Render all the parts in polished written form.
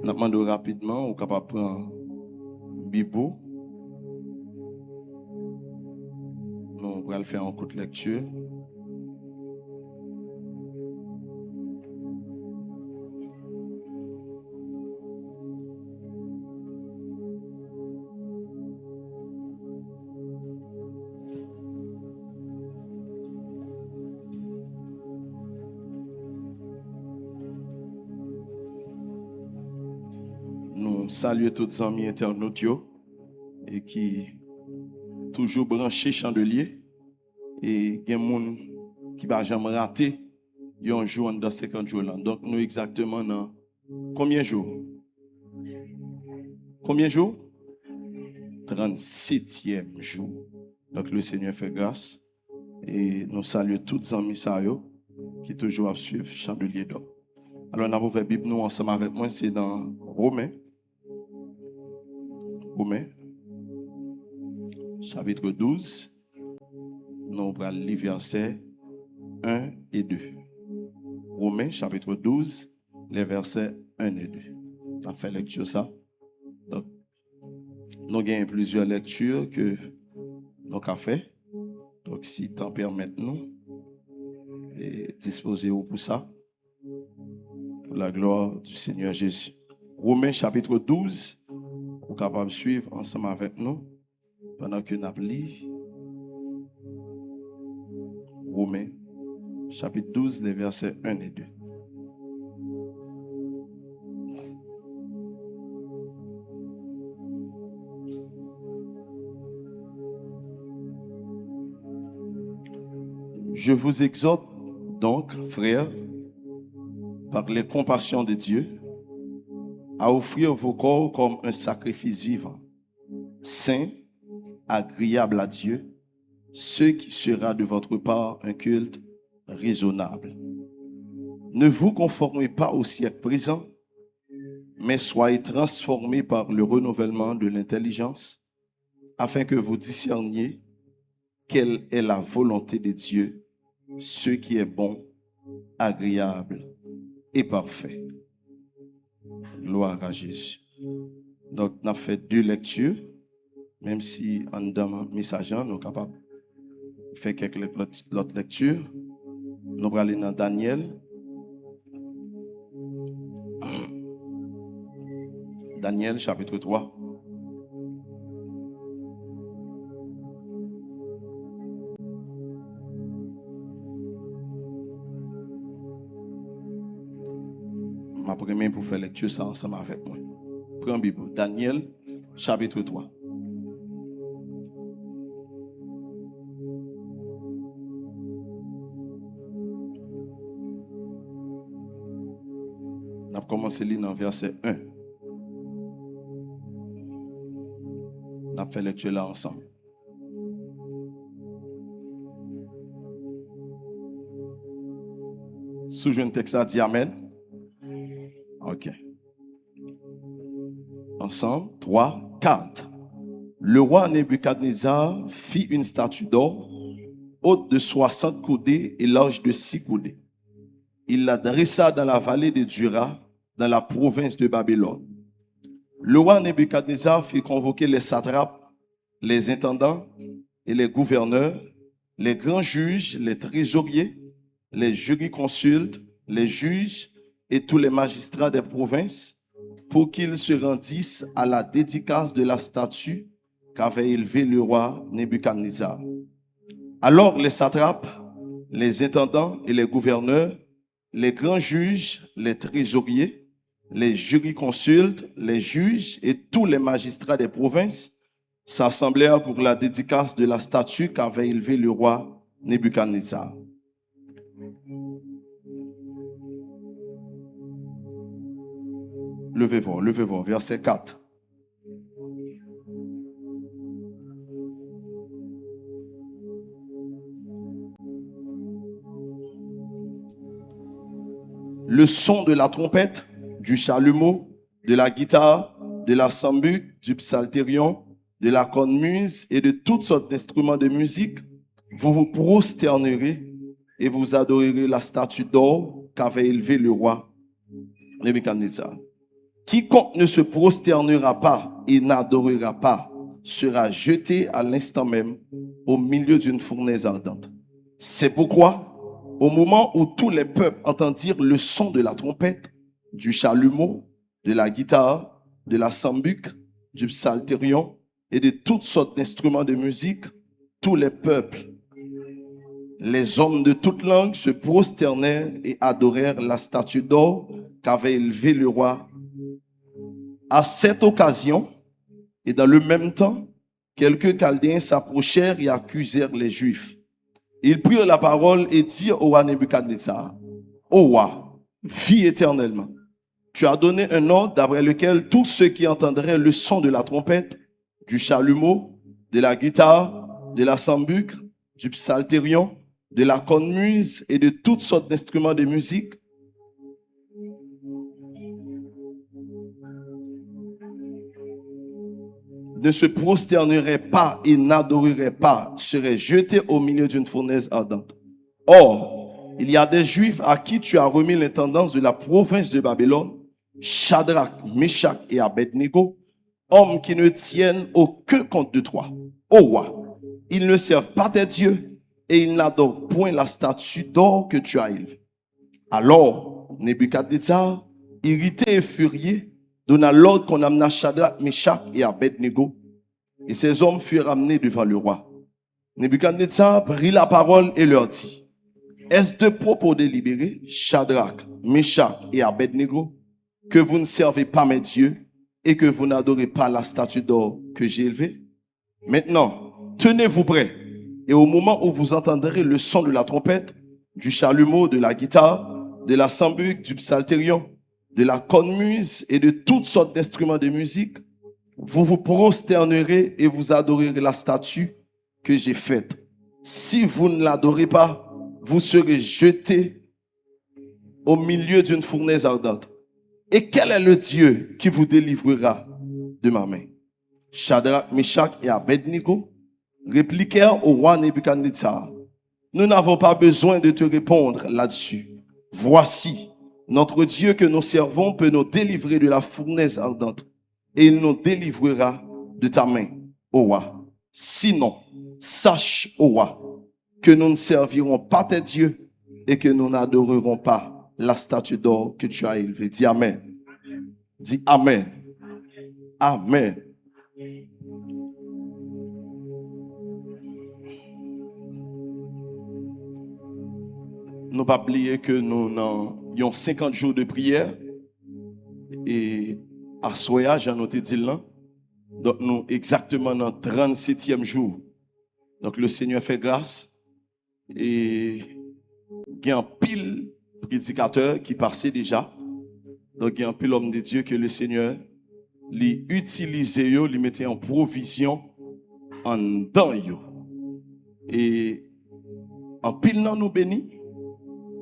Nous demandons rapidement, ou capable de prendre Bible. Nous allons faire une courte lecture. Nous saluons tous les amis internautes et qui toujours branchés chandelier et il y a des gens qui ne vont jamais rater un jour dans 50 jours. Donc nous exactement dans combien de jours? Combien de jours? 37e jour. Donc le Seigneur fait grâce et nous saluons tous les amis qui toujours suivent chandelier d'or. Alors, nous avons fait la Bible nous ensemble avec moi, c'est dans Romains, chapitre 12. Nous allons lire versets 1 et 2. Romains, chapitre 12, les versets 1 et 2. On a fait lecture ça. Donc, nous avons plusieurs lectures que nous avons fait. Donc, si t'en permet nous, disposez-vous pour ça. Pour la gloire du Seigneur Jésus. Romains chapitre 12, vous êtes capable de suivre ensemble avec nous pendant que nous lisons. Romains chapitre 12, les versets 1 et 2. Je vous exhorte donc, frères, par les compassions de Dieu, à offrir vos corps comme un sacrifice vivant, saint, agréable à Dieu, ce qui sera de votre part un culte raisonnable. Ne vous conformez pas au siècle présent, mais soyez transformés par le renouvellement de l'intelligence, afin que vous discerniez quelle est la volonté de Dieu, ce qui est bon, agréable et parfait. Gloire à Jésus. Donc, on a fait 2 lectures, même si en dans le message, nous sommes capables de faire quelques autres lectures. Nous allons aller dans Daniel. Daniel, chapitre 3. Ma première pour faire lecture ça ensemble avec moi. Prends Bible. Daniel, chapitre 3. On a commencé à lire dans verset 1. On a fait lecture là ensemble. Sous un texte à dire Amen. Ok. Ensemble, 3, 4. Le roi Nebuchadnezzar fit une statue d'or, haute de 60 coudées et large de 6 coudées. Il la dressa dans la vallée de Dura, dans la province de Babylone. Le roi Nebuchadnezzar fit convoquer les satrapes, les intendants et les gouverneurs, les grands juges, les trésoriers, les jurisconsultes, les juges et tous les magistrats des provinces pour qu'ils se rendissent à la dédicace de la statue qu'avait élevée le roi Nebuchadnezzar. Alors les satrapes, les intendants et les gouverneurs, les grands juges, les trésoriers, les jurisconsultes, les juges et tous les magistrats des provinces s'assemblèrent pour la dédicace de la statue qu'avait élevée le roi Nebuchadnezzar. Levez-vous, verset 4. Le son de la trompette, du chalumeau, de la guitare, de la sambuc, du psalterion, de la cornemuse et de toutes sortes d'instruments de musique, vous vous prosternerez et vous adorerez la statue d'or qu'avait élevée le roi Nebuchadnezzar. Quiconque ne se prosternera pas et n'adorera pas sera jeté à l'instant même au milieu d'une fournaise ardente. C'est pourquoi, au moment où tous les peuples entendirent le son de la trompette, du chalumeau, de la guitare, de la sambuc, du psalterion et de toutes sortes d'instruments de musique, tous les peuples, les hommes de toutes langues se prosternèrent et adorèrent la statue d'or qu'avait élevée le roi. À cette occasion, et dans le même temps, quelques Chaldéens s'approchèrent et accusèrent les Juifs. Ils prirent la parole et dirent au roi Nebuchadnezzar, ô roi, vis éternellement. Tu as donné un ordre d'après lequel tous ceux qui entendraient le son de la trompette, du chalumeau, de la guitare, de la sambuc, du psalterion, de la cornemuse et de toutes sortes d'instruments de musique, ne se prosternerait pas et n'adorerait pas, serait jeté au milieu d'une fournaise ardente. Or, il y a des Juifs à qui tu as remis l'intendance de la province de Babylone, Shadrach, Meshach et Abednego, hommes qui ne tiennent aucun compte de toi. Ô roi, ils ne servent pas tes dieux et ils n'adorent point la statue d'or que tu as élevée. Alors, Nebuchadnezzar, irrité et furieux, donna l'ordre qu'on amena Shadrach, Meshach et Abednego, et ces hommes furent amenés devant le roi. Nebuchadnezzar prit la parole et leur dit, est-ce de propos délibérés, Shadrach, Meshach et Abednego, que vous ne servez pas mes dieux et que vous n'adorez pas la statue d'or que j'ai élevée? Maintenant, tenez-vous prêts, et au moment où vous entendrez le son de la trompette, du chalumeau, de la guitare, de la sambuc, du psalterion, de la cornemuse et de toutes sortes d'instruments de musique, vous vous prosternerez et vous adorerez la statue que j'ai faite. Si vous ne l'adorez pas, vous serez jetés au milieu d'une fournaise ardente. Et quel est le Dieu qui vous délivrera de ma main? Shadrach, Meshach et Abednego répliquèrent au roi Nebuchadnezzar, nous n'avons pas besoin de te répondre là-dessus. Voici, notre Dieu que nous servons peut nous délivrer de la fournaise ardente et il nous délivrera de ta main, ô roi. Sinon, sache, ô roi, que nous ne servirons pas tes dieux et que nous n'adorerons pas la statue d'or que tu as élevée. Dis Amen. Dis Amen. Amen. Nous pas oublier que nous avons 50 jours de prière et à Soya, j'en ai dit là. Donc nous exactement dans 37e jour. Donc le Seigneur fait grâce et il y a un pile prédicateur qui passait déjà. Donc il y a un pile homme de Dieu que le Seigneur lui utilisait, lui mettait en provision en dedans. Et en pile dans nous bénis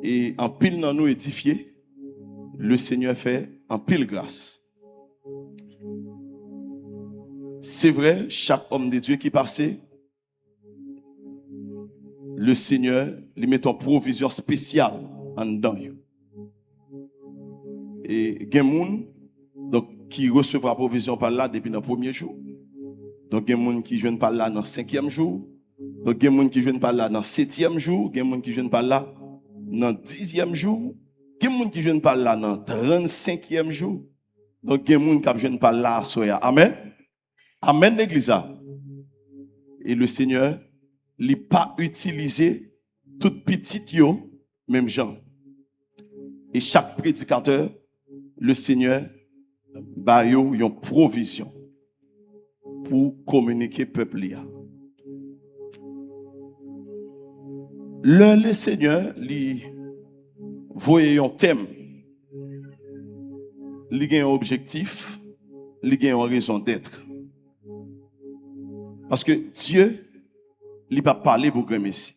et en pile dans nous édifiés, le Seigneur fait en pile grâce. C'est vrai, chaque homme de Dieu qui passait, le Seigneur lui met en provision spéciale en dedans. Et il y a des gens qui recevra provision par là depuis le premier jour. Donc il y a des gens qui viennent par là dans le 5e jour. Donc il y a des gens qui viennent par là dans le 7e jour. Il y a des gens qui viennent par là dans le 10e jour. Il y a des gens qui viennent par là dans le 35e jour. Donc il y a des gens qui viennent par là à Soya. Amen. Amen l'église. Et le Seigneur n'a pas utilisé toute petite yo, même gens. Et chaque prédicateur, le Seigneur ba yo une provision pour communiquer peuple là. Le Seigneur lui voyait un thème, lui a un objectif, lui a une raison d'être. Parce que Dieu, il va parler pour grand messie.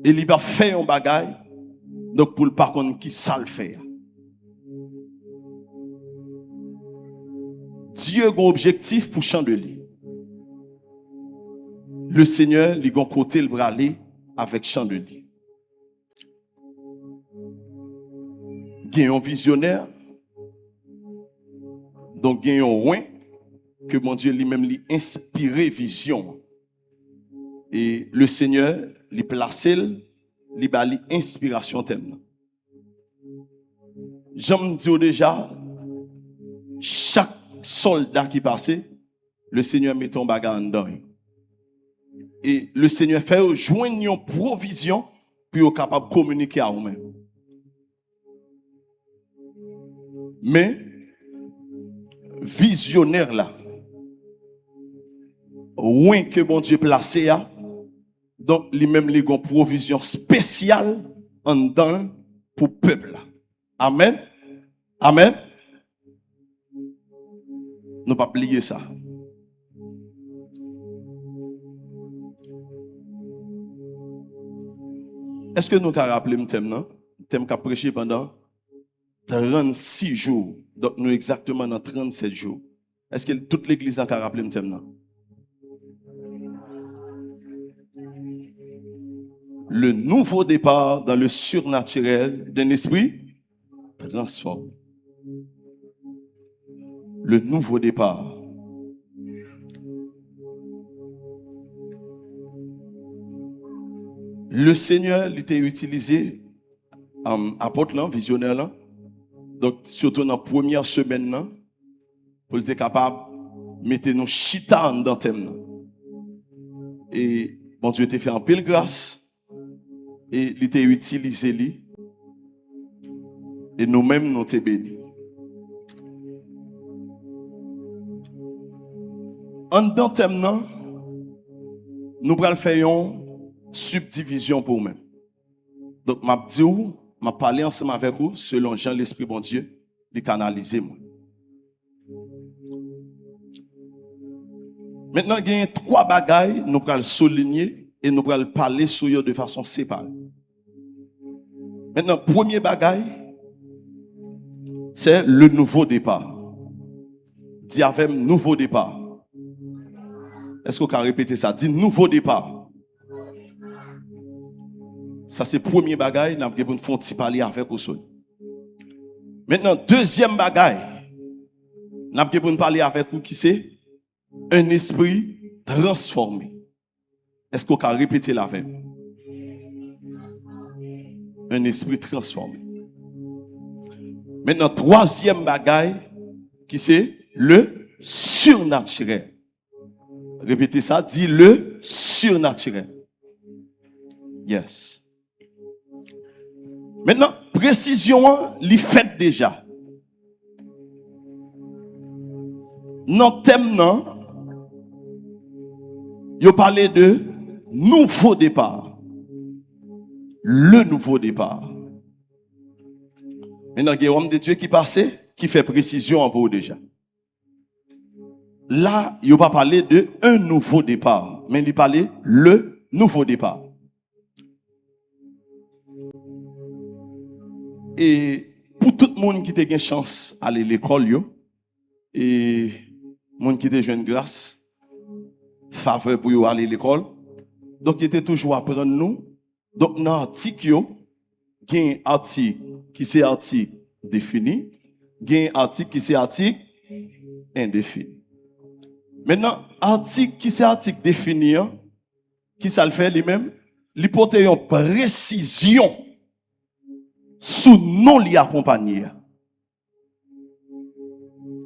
Et il va faire un bagage, donc pour le par contre qui ça le faire. Dieu a un objectif pour chandelier. Le Seigneur, il a un côté le bras aller avec chandelier. Il y a un visionnaire, Donc, il y a un loin que mon Dieu lui-même lui inspiré vision. Et le Seigneur lui placé, lui a inspiration thème. J'aime dire déjà, chaque soldat qui passait, le Seigneur met ton bagage dedans. Et le Seigneur fait joindre une provision pour être capable de communiquer à vous-même. Mais, visionnaire là, ouin que bon Dieu placé là, donc lui-même les une provision spéciale en dedans pour le peuple là. Amen. Amen. Ne pas oublier ça. Est-ce que nous avons rappelé le thème, non? Le thème qu'a prêché pendant 36 jours. Donc, nous exactement dans 37 jours. Est-ce que toute l'église a rappelé le thème, non? Le nouveau départ dans le surnaturel d'un esprit transformé. Le nouveau départ. Le Seigneur l'était utilisé apôtre là, visionnaire là. Donc surtout dans la première semaine là, pour être capable de mettre nos chita dans thème. Et bon Dieu t'a fait en pile grâce et il t'a utilisé lui. Et nous-mêmes nous t'es bénis. En dans thème là, nous allons faire une subdivision pour nous-mêmes. Donc m'a dit m'a parlé ensemble avec vous selon Jean l'Esprit bon Dieu, il canaliser moi. Maintenant, il y a 3 bagailles, nous allons souligner et nous allons parler sur eux de façon séparée. Maintenant, premier bagaille, c'est le nouveau départ. Dis avec nouveau départ. Est-ce qu'on peut répéter ça? Dis nouveau départ. Ça, c'est le premier bagaille, nous avons parler avec vous. Maintenant, deuxième bagaille, nous avons parler avec vous qui c'est un esprit transformé. Est-ce qu'on peut répéter la avec? Un esprit transformé. Maintenant, troisième bagaille, qui c'est le surnaturel. Répétez ça, dis le surnaturel. Yes. Maintenant, précision, l'y fait déjà. Dans le thème, non, il parlait de nouveau départ. Le nouveau départ. Maintenant, il y a un homme de Dieu qui passait, qui fait précision en vous déjà. Là, il n'a pas parlé de un nouveau départ, mais il parlait le nouveau départ. Et pour tout le monde qui a une chance d'aller à l'école, et le monde qui a une grâce, faveur pour aller à l'école, donc il était toujours à apprendre nous. Donc, dans l'article, il y a un article qui c'est article défini, il y a un article qui c'est article indéfini. Maintenant, article qui c'est article défini, qui ça le fait lui-même, il porte une précision sous nom li accompagné.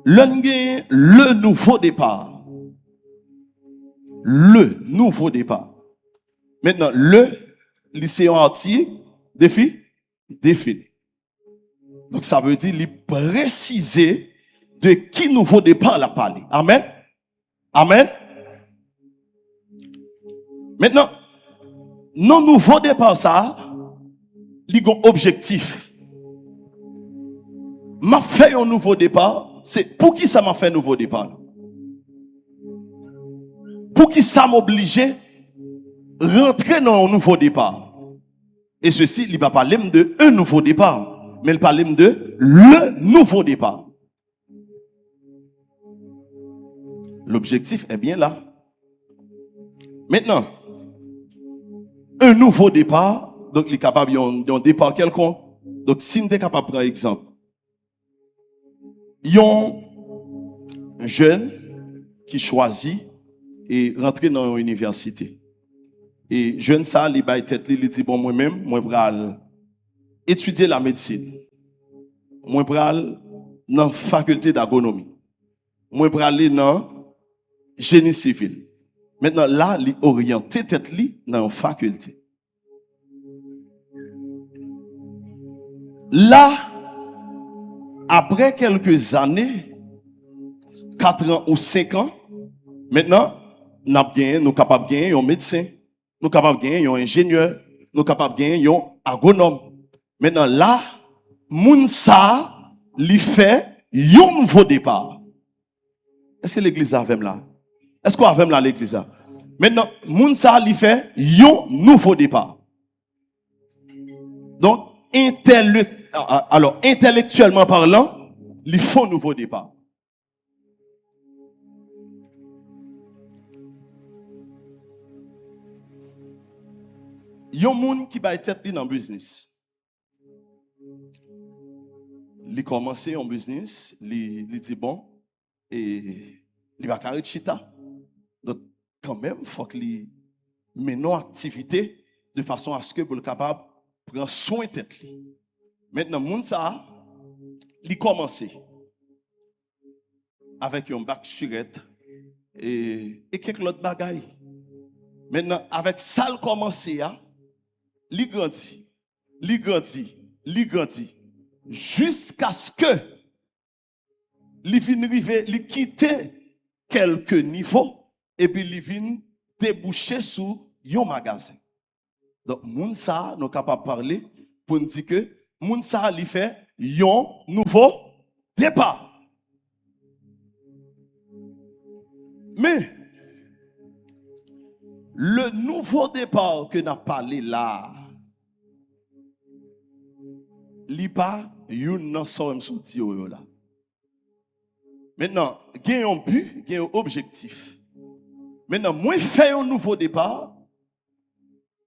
Le nouveau départ. Le nouveau départ. Maintenant, le lycéen entier défini. Donc, ça veut dire, il préciser de qui nouveau départ la parler. Amen. Amen. Maintenant, non nouveau départ, ça, il y a un objectif. M'a fait un nouveau départ, c'est pour qui ça m'a fait un nouveau départ? Pour qui ça m'oblige rentrer dans un nouveau départ? Et ceci, il ne va pas parler de un nouveau départ, mais il parle de le nouveau départ. L'objectif est bien là. Maintenant, un nouveau départ, donc il est capable d'un départ quelconque. Donc, si on est capable de prendre un exemple, il y a jeune qui choisit et rentrer dans une université. Et jeune ça, il va tête il dit bon moi-même, moi vais étudier la médecine. Moi vais dans la faculté d'agronomie. Moi vais aller dans génie civil. Maintenant là, il orienté tête li dans une faculté. Là, après quelques années, 4 ans ou 5 ans, maintenant, nous sommes capables de gagner un médecin, nous sommes capables de gagner un ingénieur, nous sommes capables de gagner un agronome. Maintenant, là, Mounsa lui fait un nouveau départ. Est-ce que l'église a même là? Est-ce qu'on a même là l'église là? Maintenant, Mounsa lui fait un nouveau départ. Donc, intellectuellement parlant, il faut un nouveau départ. Il y a un monde qui va être dans le business. Il commence un business, il dit bon, et il va carrer de chita. Donc, quand même, il faut qu'il mène nos activités de façon à ce que pour le capable de prendre soin de tête. Maintenant, moun ça, il commence avec un bac surette et quelques autres bagailles. Maintenant, avec ça, il commence à li grandit, jusqu'à ce que li fin rive, li quitte quelques niveaux et puis li fin déboucher sur un magasin. Donc moun sa nous capable parler pour nous dire que moun sa li fait un nouveau départ. Mais le nouveau départ que n'a parlé là, li pas yon nan somme souti yo là. Maintenant, gen un but, gen un objectif. Maintenant, moi fait un nouveau départ,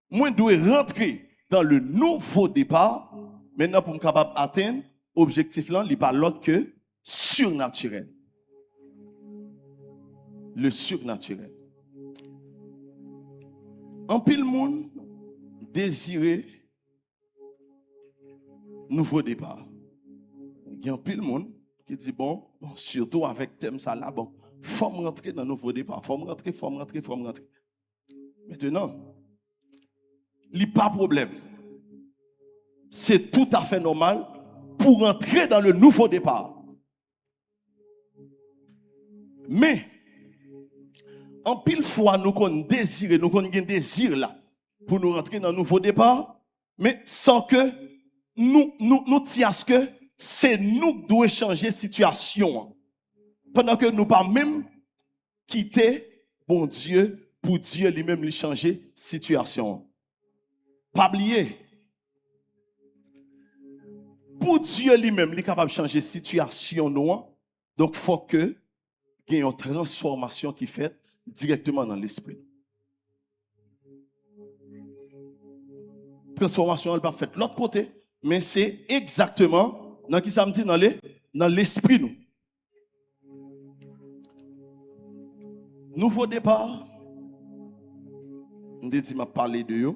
moi dois rentrer dans le nouveau départ. Maintenant pour me capable atteindre objectif là, li pas l'autre que surnaturel. Le surnaturel. En pile monde désirer nouveau départ. Il y a un pile monde qui dit bon, surtout avec thème ça là, bon, faut me rentrer dans nouveau départ, faut me rentrer. Maintenant, il n'y a pas de problème. C'est tout à fait normal pour rentrer dans le nouveau départ. Mais en pile fois, nous avons désiré, nous avons un désir là pour nous rentrer dans un nouveau départ, mais sans que nous tient à ce que c'est nous qui devons changer la situation. Pendant que nous pas même quitter bon Dieu pour Dieu lui-même lui changer la situation. Pas oublier. Pour Dieu lui-même, il est capable de changer la situation. Donc, il faut que il y ait une transformation qui fait directement dans l'esprit. Transformation, elle n'est pas faite de l'autre côté, mais c'est exactement dans qui ça me dit dans l'esprit nous. Nouveau départ. On dit m'a parlé de eux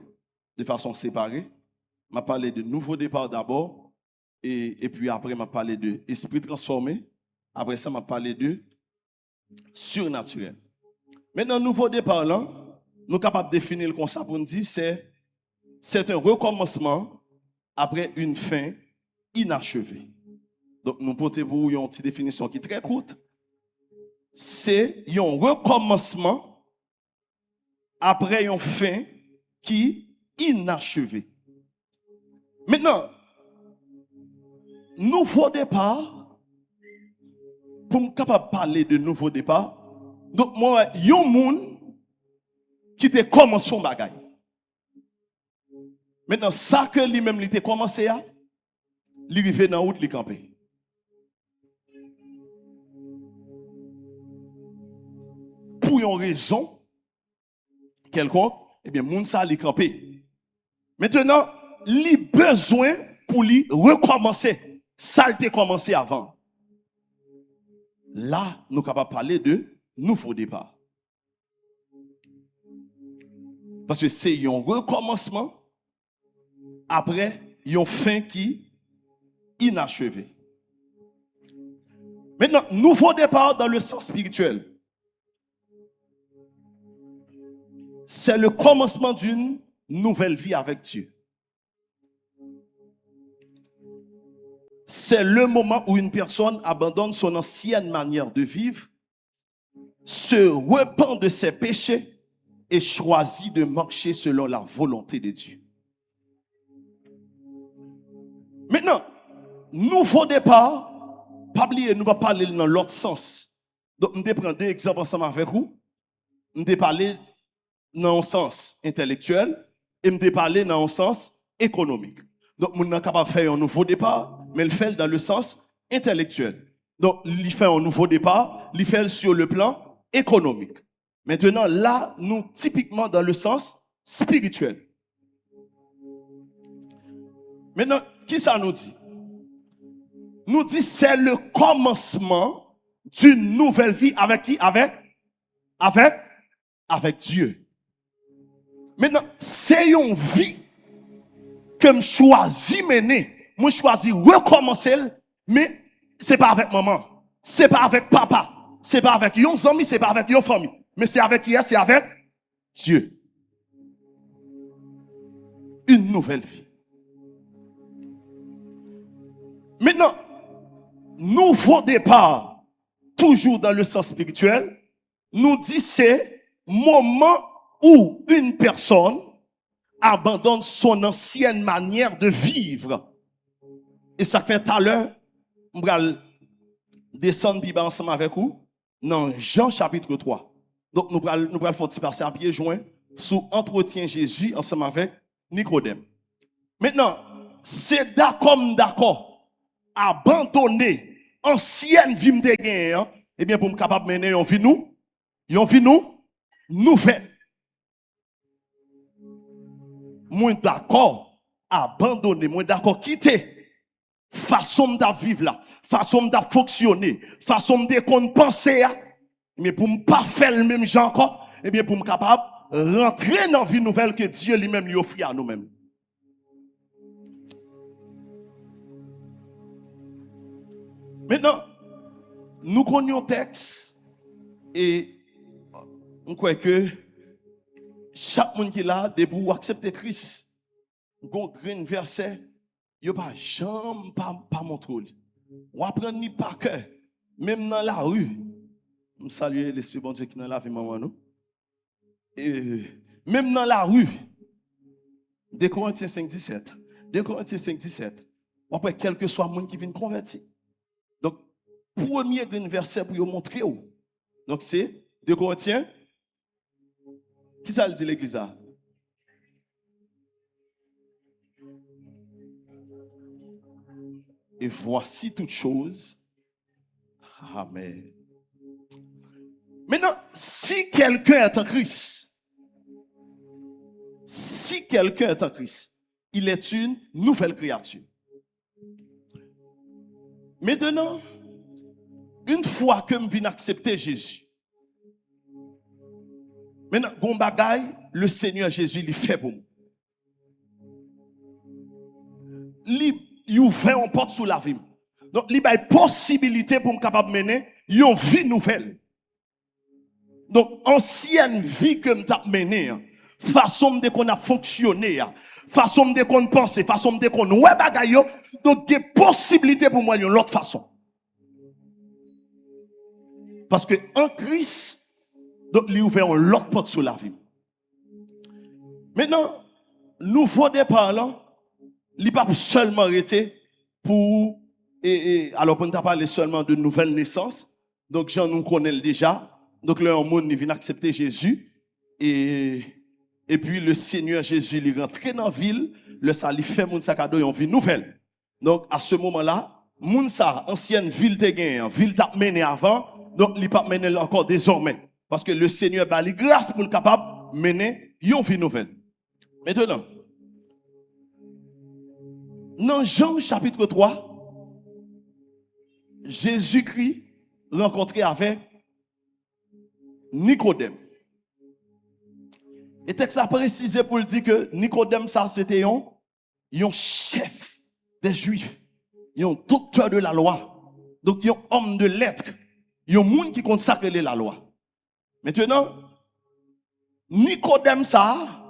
de façon séparée. M'a parlé de nouveau départ d'abord et puis après m'a parlé de esprit transformé. Après ça m'a parlé de surnaturel. Maintenant, nouveau départ là, nous sommes capables de définir le concept pour nous dire c'est un recommencement après une fin inachevée. Donc, nous portons pour une petite définition qui est très courte. C'est un recommencement après une fin qui est inachevée. Maintenant, nouveau départ, pour me capable de parler de nouveau départ, donc moi, il y a un monde qui te commencé son bagage. Maintenant, ça que lui-même il te commencé à, il arrive dans la route, il camper. Pour une raison quelconque, eh bien, moun ça il camper. Maintenant, il besoin pour lui recommencer. Ça il te commencé avant. là, nous sommes capables de parler de nouveau départ. Parce que c'est un recommencement après une fin qui est inachevée. Maintenant, nouveau départ dans le sens spirituel. C'est le commencement d'une nouvelle vie avec Dieu. C'est le moment où une personne abandonne son ancienne manière de vivre, se repent de ses péchés et choisit de marcher selon la volonté de Dieu. Maintenant, nouveau départ, pas oublier, nous allons parler dans l'autre sens. Donc, nous allons prendre deux exemples ensemble avec vous. Nous allons parler dans un sens intellectuel et nous allons parler dans un sens économique. Donc, nous sommes capables de faire un nouveau départ, mais le fait dans le sens intellectuel. Donc, il fait un nouveau départ, il fait sur le plan économique. Maintenant, là, nous typiquement dans le sens spirituel. Maintenant, qui ça nous dit? Nous dit c'est le commencement d'une nouvelle vie avec qui? Avec Dieu. Maintenant, c'est une vie que je choisis mener. Moi, je choisis recommencer, mais c'est pas avec maman, c'est pas avec papa, c'est pas avec yon amis, c'est pas avec yon famille, mais c'est avec qui? C'est avec Dieu. Une nouvelle vie. Maintenant, nouveau départ, toujours dans le sens spirituel, nous dit c'est moment où une personne abandonne son ancienne manière de vivre. Et ça fait tout à l'heure, on va descendre puis ensemble avec vous dans Jean chapitre 3. Donc nous allons faire un petit passer à pied joint sous entretien Jésus ensemble avec Nicodème. Maintenant, c'est d'accord abandonner ancienne vie de gain, eh bien pour me capable mener une vie nouvelle. Moi d'accord abandonner, moi d'accord quitter façon de vivre là, façon de fonctionner, façon de penser, mais pour ne pas faire le même genre encore, eh bien pour me capable rentrer dans la vie nouvelle que Dieu lui-même lui offre à nous-mêmes. Maintenant, nous connaissons le texte et on croit que chaque monde qui est là, pour accepter Christ, on a un verset, il n'y a pas jamais pas montré. On apprend ni par cœur, même dans la rue. Je salue l'Esprit bon Dieu qui est dans la vie, maman. Nous. Et même dans la rue, 2 Corinthiens 5, 17. 2 Corinthiens 5, 17. Après, quel que soit le monde qui vient convertir. Donc, premier verset pour vous montrer où. Donc, c'est 2 Corinthiens. Qui ça le dit l'église? Et voici toutes choses. Amen. Maintenant, si quelqu'un est en Christ, il est une nouvelle créature. Maintenant, une fois que je viens accepter Jésus, maintenant, bon bagaille, le Seigneur Jésus, il fait pour moi. Il ouvre une porte sous la vie. Donc, il y a une possibilité pour me capable mener une vie nouvelle. Donc, ancienne vie que je menée, façon de qu'on a fonctionné, façon de qu'on pense, façon de qu'on ouais bagaille, donc il y a possibilité pour moi d'une autre façon. Parce que en Christ, donc il ouvre une autre porte sous la vie. Maintenant, nouveau départ là, il n'est pas seulement arrêté pour alors on t'a parlé seulement de nouvelle naissance. Donc Jean nous connaît déjà. Donc là, un monde vient accepter Jésus et puis le Seigneur Jésus il rentre dans la ville, le ça lui fait mon sac à dos une vie nouvelle. Donc à ce moment-là, moun sa ancienne ville te gagne, ville t'a mené avant, donc il pas mené encore désormais parce que le Seigneur ba li grâce pour le capable mener une vie nouvelle. Maintenant, dans Jean chapitre 3, Jésus-Christ rencontré avec Nicodème. Et texte a précisé pour le dire que Nicodème, ça, c'était un chef des Juifs, un docteur de la loi, donc un homme de lettres, un monde qui consacre la loi. Maintenant, Nicodème, ça,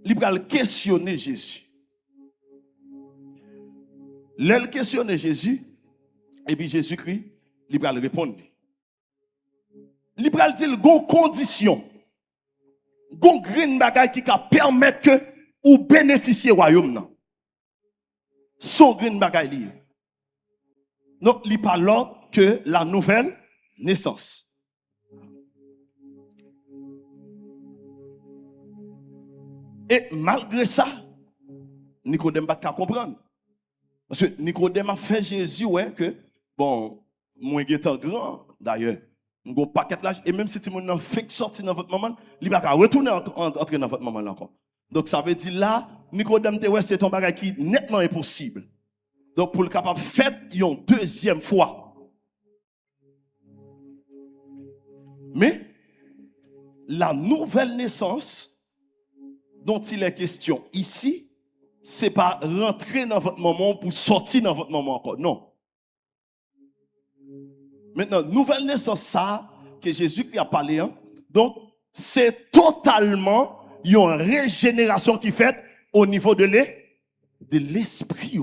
il va questionner Jésus. L'elle questionne Jésus, et puis Jésus-Christ, il va répondre. Il va dire, il y a une condition, une bagage qui permet que ou bénéficier du royaume. Son green bagage lié. Donc, il parle l'autre que la nouvelle naissance. Et malgré ça, Nicodème va pas comprendre. Parce que Nicodème a fait Jésus, ouais, que, bon, moi, je suis grand, d'ailleurs. Un paquet là, et même si tu m'en fait sortir dans votre maman, il va retourner entrer dans votre maman encore. Donc, ça veut dire là, Nicodème, c'est un bagage qui est nettement impossible. Donc, pour le capable de faire une deuxième fois. Mais, la nouvelle naissance dont il est question ici, c'est pas rentrer dans votre moment pour sortir dans votre moment encore. Non. Maintenant, nouvelle naissance, ça, que Jésus a parlé, hein? Donc, c'est totalement une régénération qui fait au niveau de l'esprit.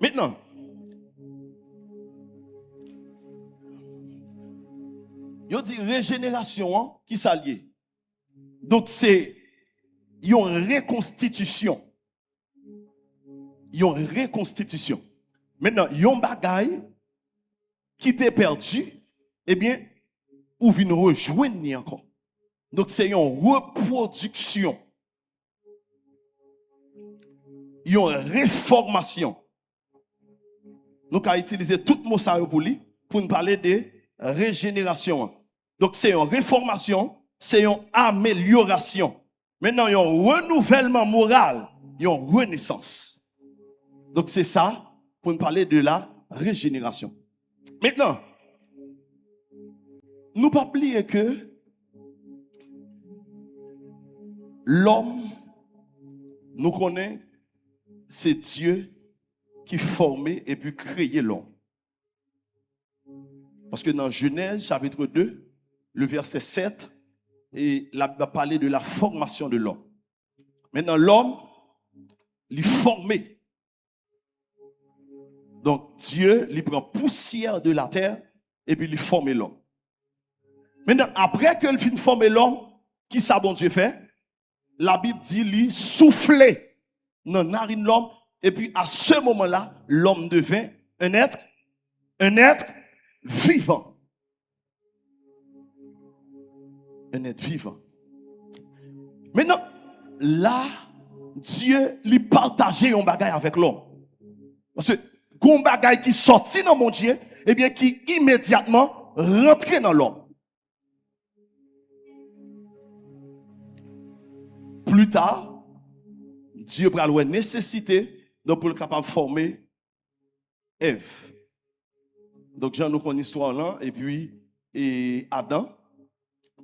Maintenant, il dit régénération hein, qui s'allie. Donc, c'est une reconstitution. Une reconstitution. Maintenant, yon bagay qui t'est perdu, eh bien, ou vient rejoindre encore. Donc, c'est une reproduction. Une réformation. Nous avons utilisé tout le mot ça pour nous parler de régénération. Donc, c'est une réformation, c'est une amélioration. Maintenant, il y a un renouvellement moral, il y a une renaissance. Donc, c'est ça pour nous parler de la régénération. Maintenant, nous pas oublier que l'homme, nous connaissons, c'est Dieu qui formait et puis créait l'homme. Parce que dans Genèse chapitre 2, le verset 7, et là, il va parler de la formation de l'homme. Maintenant, l'homme, il est formé. Donc, Dieu, il prend poussière de la terre et puis il forme l'homme. Maintenant, après qu'il finit de former l'homme, qui ça bon Dieu fait? La Bible dit, il soufflait dans la narine de l'homme et puis à ce moment-là, l'homme devint un être vivant. Un être vivant. Maintenant, là, Dieu lui partageait un bagage avec l'homme. Parce que, un bagage qui sortit dans mon Dieu, eh bien, qui immédiatement rentrait dans l'homme. Plus tard, Dieu prend la nécessité donc pour le capable de former Ève. Donc, Jean nous connaît l'histoire là, et puis, Adam,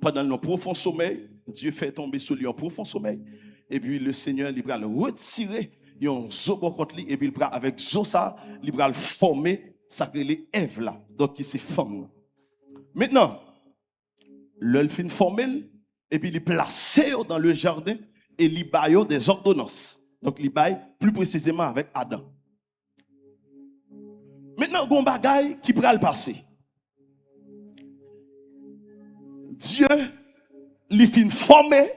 pendant le profond sommeil, Dieu fait tomber sur lui un profond sommeil, et puis le Seigneur, il va le retirer, il y a un zo et puis il va avec zo ça, il va le former, ça crée Ève là, donc qui c'est femme. Maintenant, le fin formé, et puis il est placé dans le jardin, et il baille des ordonnances. Donc, il baille plus précisément avec Adam. Maintenant, il y a un bagage qui pourra le passer. Dieu, il fin formé.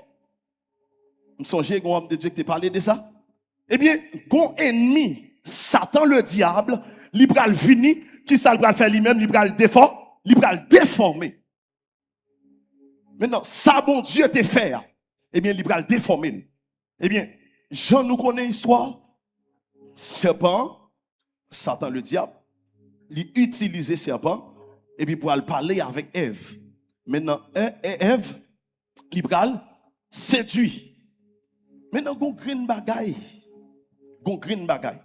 Vous songez qu'on de Dieu qui t'a parlé de ça? Eh bien, un ennemi, Satan le diable, il va le venir, qui ça va faire lui-même, il va le déformer. Maintenant, ça, bon Dieu te fait, eh bien, il va le déformer. Eh bien, Jean nous connaît l'histoire. Serpent, Satan le diable, il utilisait serpent, et puis pour aller parler avec Ève. Maintenant, Ève, il va le séduire. Maintenant, il y a un green bagay.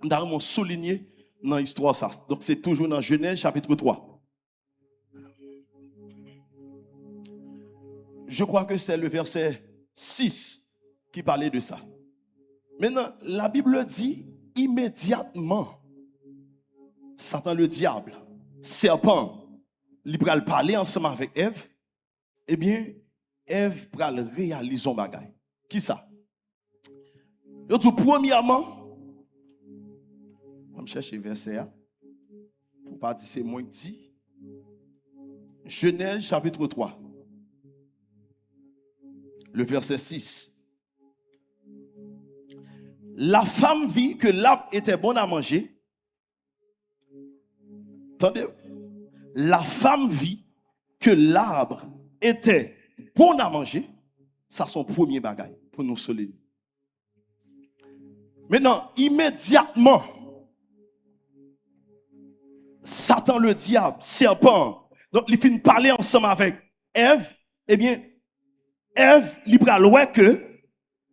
Nous avons souligné dans l'histoire ça. Donc c'est toujours dans Genèse chapitre 3. Je crois que c'est le verset 6 qui parlait de ça. Maintenant, la Bible dit immédiatement, Satan le diable, serpent, il va parler ensemble avec Ève. Eh bien, Ève va réaliser son bagage. Qui ça? Tout premièrement, on va chercher verset A. Pour pas dire c'est moi qui dis. Genèse chapitre 3. Le verset 6. La femme vit que l'arbre était bon à manger. Attendez. La femme vit que l'arbre était bon à manger. Ça, son premier bagage pour nous solides. Maintenant, immédiatement, Satan le diable, serpent, donc il finit de parler ensemble avec Ève. Eh bien, Ève, il va que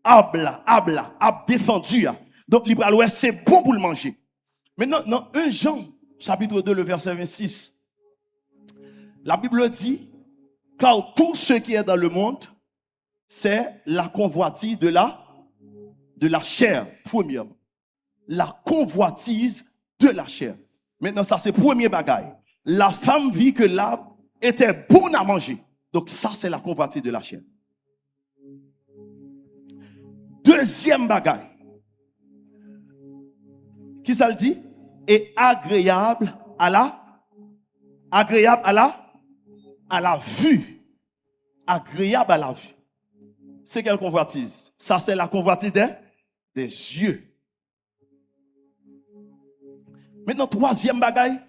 a défendu. Donc, il va c'est bon pour le manger. Maintenant, dans 1 Jean, chapitre 2, le verset 26, la Bible dit, car tout ce qui est dans le monde, c'est la convoitise de la chair, premièrement. La convoitise de la chair. Maintenant, ça, c'est le premier bagaille. La femme vit que l'arbre était bon à manger. Donc, ça, c'est la convoitise de la chair. Deuxième bagaille. Qui ça le dit? Et agréable à la vue. Agréable à la vue. C'est quelle convoitise? Ça, c'est la convoitise des yeux. Maintenant, troisième bagaille.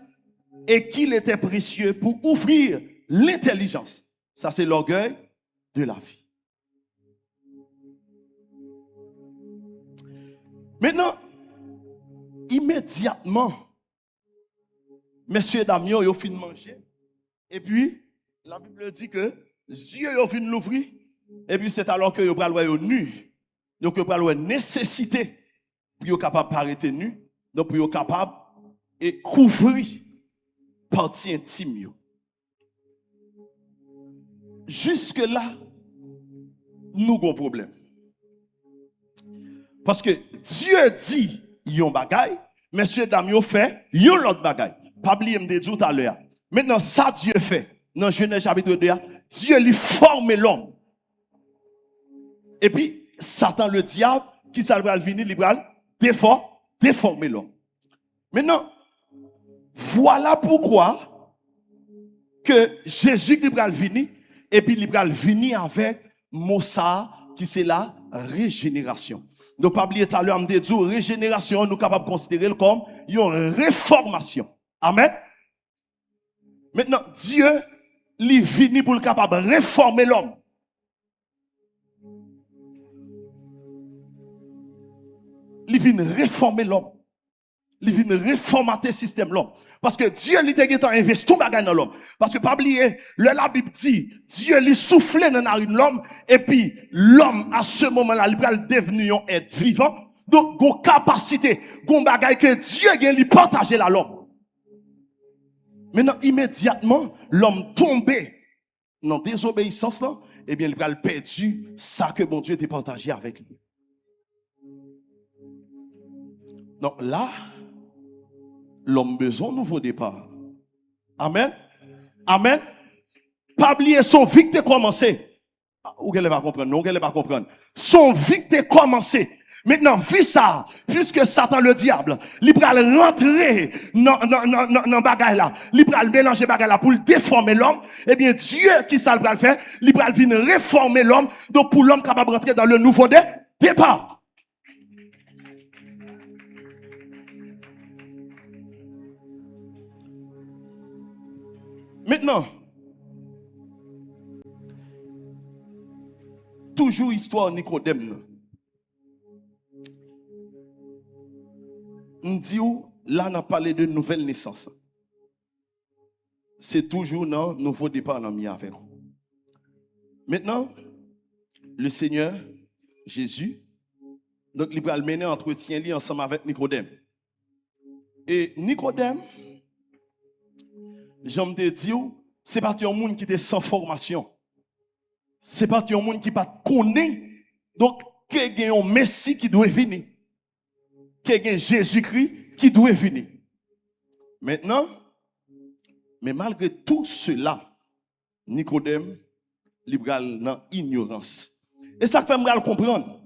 Et qu'il était précieux pour ouvrir l'intelligence. Ça, c'est l'orgueil de la vie. Maintenant, immédiatement, messieurs dames, ils ont fini de manger. Et puis, la Bible dit que Dieu a fini de l'ouvrir. Et puis, c'est alors que ils ont nu. Donc, ils ont nécessité pour être capable de paraître nu. Donc, pour être capable de couvrir partie intime. Jusque-là, nous avons un problème. Parce que Dieu dit, il y a un bagaille, messieurs, dames, il fait, il y a l'autre bagaille. Pas oublier me dire tout à l'heure. Maintenant, ça Dieu fait, dans Genèse chapitre 2, Dieu lui forme l'homme. Et puis, Satan, le diable, qui s'en va venir, il va déformer l'homme. Maintenant, voilà pourquoi que Jésus qui va venir, et puis il va venir avec Mossa, qui c'est la régénération. Donc, pas oublier tout à l'heure, on dit régénération, nous sommes capables de considérer comme une réformation. Amen. Maintenant, Dieu, il vient pour le capable de réformer l'homme. Il vient réformer l'homme. Il vient réformater le système l'homme. Parce que Dieu, il a investi tout bagage dans l'homme. Parce que, pas oublier, la Bible dit, Dieu, il souffle dans l'homme, et puis, l'homme, à ce moment-là, il va devenir un être vivant. Donc, une capacité, une bagage que Dieu, il partage à l'homme. Maintenant, immédiatement, l'homme tombé dans la désobéissance, là, eh bien, il va perdre ça que mon Dieu a partagé avec lui. Donc là, l'homme besoin de nouveau départ. Amen. Amen. Pas oublier son vie qui a commencé. Ou qu'elle va comprendre, non, qu'elle va comprendre. Son vie qui a commencé. Maintenant, vu ça, puisque Satan le diable, il va rentrer dans bagaille là, il va mélanger bagaille là pour déformer l'homme, eh bien Dieu qui ça va le faire, il va venir réformer l'homme, donc pour l'homme capable de rentrer dans le nouveau départ. Maintenant, toujours histoire Nicodème. On dit là on a parlé de nouvelle naissance. C'est toujours un nouveau départ dans mi avec vous. Maintenant, le Seigneur Jésus, donc il va mener un entretien ensemble avec Nicodème. Et Nicodème, j'aime te dire, c'est pas un monde qui était sans formation. C'est pas un monde qui pas connaît. Donc, qu'il y a un Messie qui doit venir. Qu'il y a Jésus-Christ qui doit venir. Maintenant, mais malgré tout cela, Nicodème, libéral dans ignorance. Et ça fait me comprendre.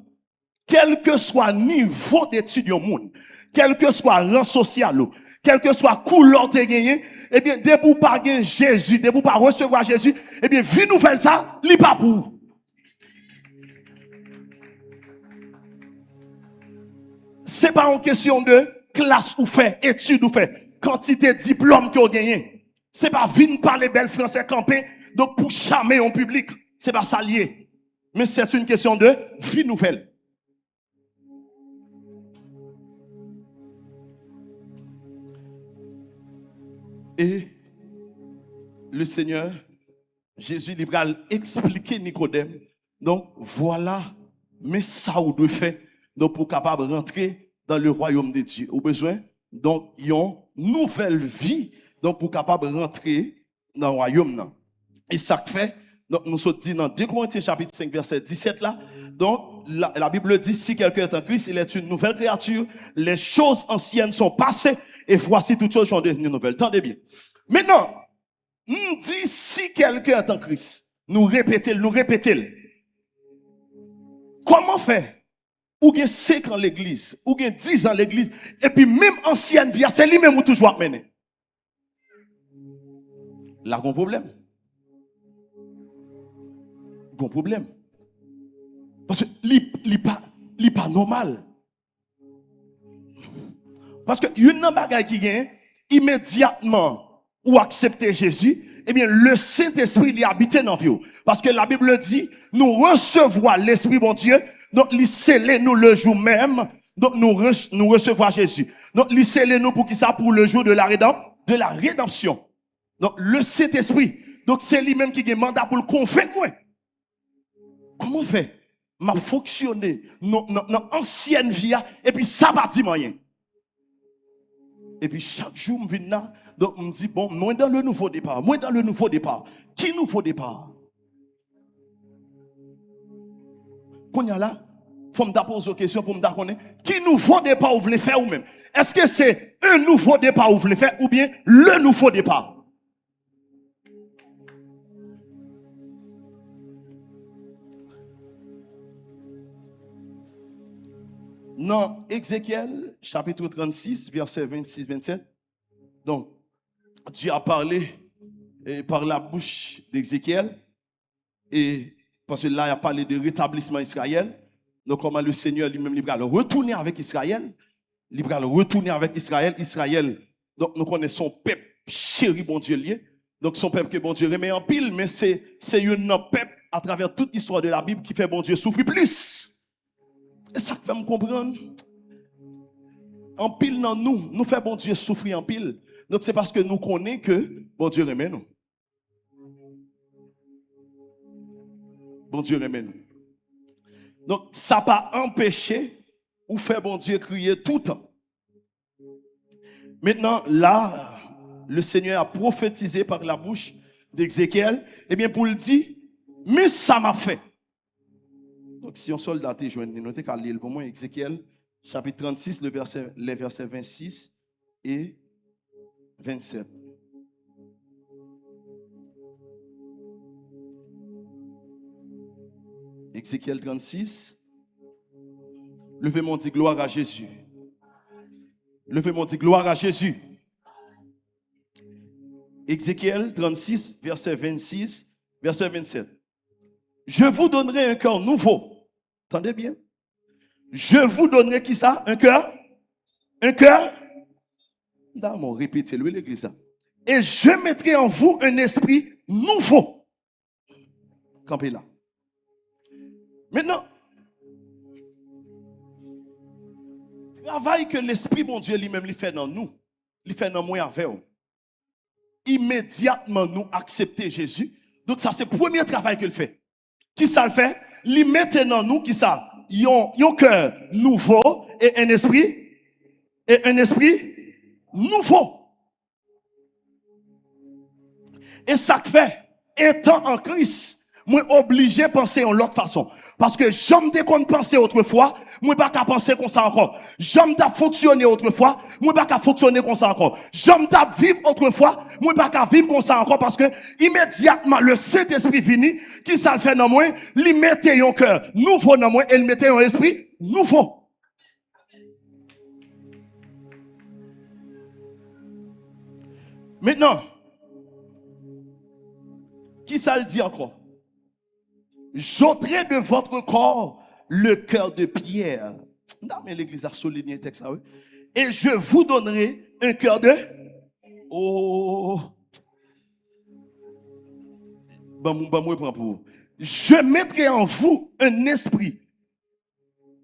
Quel que soit le niveau d'études au monde, quel que soit le rang social, quel que soit la couleur de gagné, eh bien, dès pour pas gagner Jésus, dès pour pas recevoir Jésus, eh bien, vie nous fait ça, li pas pour. C'est pas une question de classe ou fait, études ou fait, quantité de diplômes qu'on gagné. C'est pas venir parler belle français campé, donc pour charmer en public. C'est pas ça lié. Mais c'est une question de vie nouvelle. Et le Seigneur, Jésus, il va expliquer Nicodème. Donc voilà, mais ça ou de fait, donc pour capable rentrer dans le royaume de Dieu. Au besoin, donc ils ont une nouvelle vie, donc pour capable rentrer dans le royaume. Et ça fait, donc nous sommes dit dans 2 Corinthiens chapitre 5 verset 17 là, donc la Bible dit si quelqu'un est en Christ, il est une nouvelle créature, les choses anciennes sont passées et voici toutes choses sont devenues nouvelles. Tendez bien. Maintenant, nous dit si quelqu'un est en Christ, nous répétons. Comment faire? Ou bien 5 ans l'église, ou bien 10 ans l'église, et puis même ancienne vie, c'est lui-même ou toujours à mener. Là, il y a un problème. Il y a un problème. Parce que n'est pas normal. Parce que une bagaille qui gagne, immédiatement, ou accepter Jésus, eh bien, le Saint-Esprit il habite dans vous. Parce que la Bible dit, nous recevons l'Esprit, mon Dieu, donc il scelle nous le jour même, donc nous recevons Jésus. Donc il scelle nous pour qui ça? Pour le jour de la rédemption. Donc le Saint-Esprit, donc c'est lui-même qui a mandat pour le convaincre moi. Comment on fait? M'a fonctionné dans ancienne vie, et puis ça va dire rien. Et puis chaque jour, je viens là, donc je me dis, bon, moi dans le nouveau départ, Qui nouveau départ? Quand il y a là, il faut me poser une question pour me dire, qui nouveau départ vous voulez faire ou même? Est-ce que c'est un nouveau départ vous voulez faire ou bien le nouveau départ? Dans Ézéchiel, chapitre 36, verset 26-27, donc, Dieu a parlé par la bouche d'Ézéchiel, et parce que là, il a parlé de rétablissement Israël, donc comment le Seigneur lui-même, il va retourner avec Israël, Israël, donc nous connaissons son peuple chéri, bon Dieu lié, donc son peuple que bon Dieu remet en pile, mais c'est un peuple à travers toute l'histoire de la Bible qui fait bon Dieu souffrir plus. Et ça fait me comprendre. En pile dans nous fait bon Dieu souffrir en pile. Donc c'est parce que nous connaissons que bon Dieu remet nous. Bon Dieu remet nous. Donc ça n'a pas empêché ou fait bon Dieu crier tout le temps. Maintenant, là, le Seigneur a prophétisé par la bouche d'Ézéchiel, eh bien pour le dire, mais ça m'a fait. Donc, si on soldat est joint, notez qu'à lire pour moi, Ézéchiel, chapitre 36, les versets 26 et 27. Ézéchiel 36. Levez-moi, dit gloire à Jésus. Levez-moi, dit gloire à Jésus. Ézéchiel 36, verset 26, verset 27. Je vous donnerai un cœur nouveau. Entendez bien? Je vous donnerai qui ça? Un cœur? Un cœur? D'abord, répétez-le, l'église. Et je mettrai en vous un esprit nouveau. Campez là. Maintenant, travail que l'esprit, mon Dieu, lui-même, lui fait dans nous, lui fait dans moi avec nous. Immédiatement, nous accepter Jésus. Donc, ça, c'est le premier travail qu'il fait. Qui ça le fait? Lui mettre dans nous, qui ça? Un cœur nouveau et un esprit nouveau. Et ça fait, étant en Christ, moi obligé de penser en l'autre façon. Parce que j'aime dès qu'on pensait autrefois, moi pas qu'à penser comme ça encore. J'aime d'à fonctionner autrefois, moi pas qu'à fonctionner comme ça encore. J'aime d'à vivre autrefois, moi pas qu'à vivre comme ça encore parce que immédiatement le Saint-Esprit vini, qui ça le fait dans moi, il mettait un cœur nouveau dans moi et il mettait un esprit nouveau. Maintenant, qui ça le dit encore? J'ôterai de votre corps le cœur de pierre. Non, mais l'église a souligné le texte. Oui. Et je vous donnerai un cœur de... Oh... Je mettrai en vous un esprit.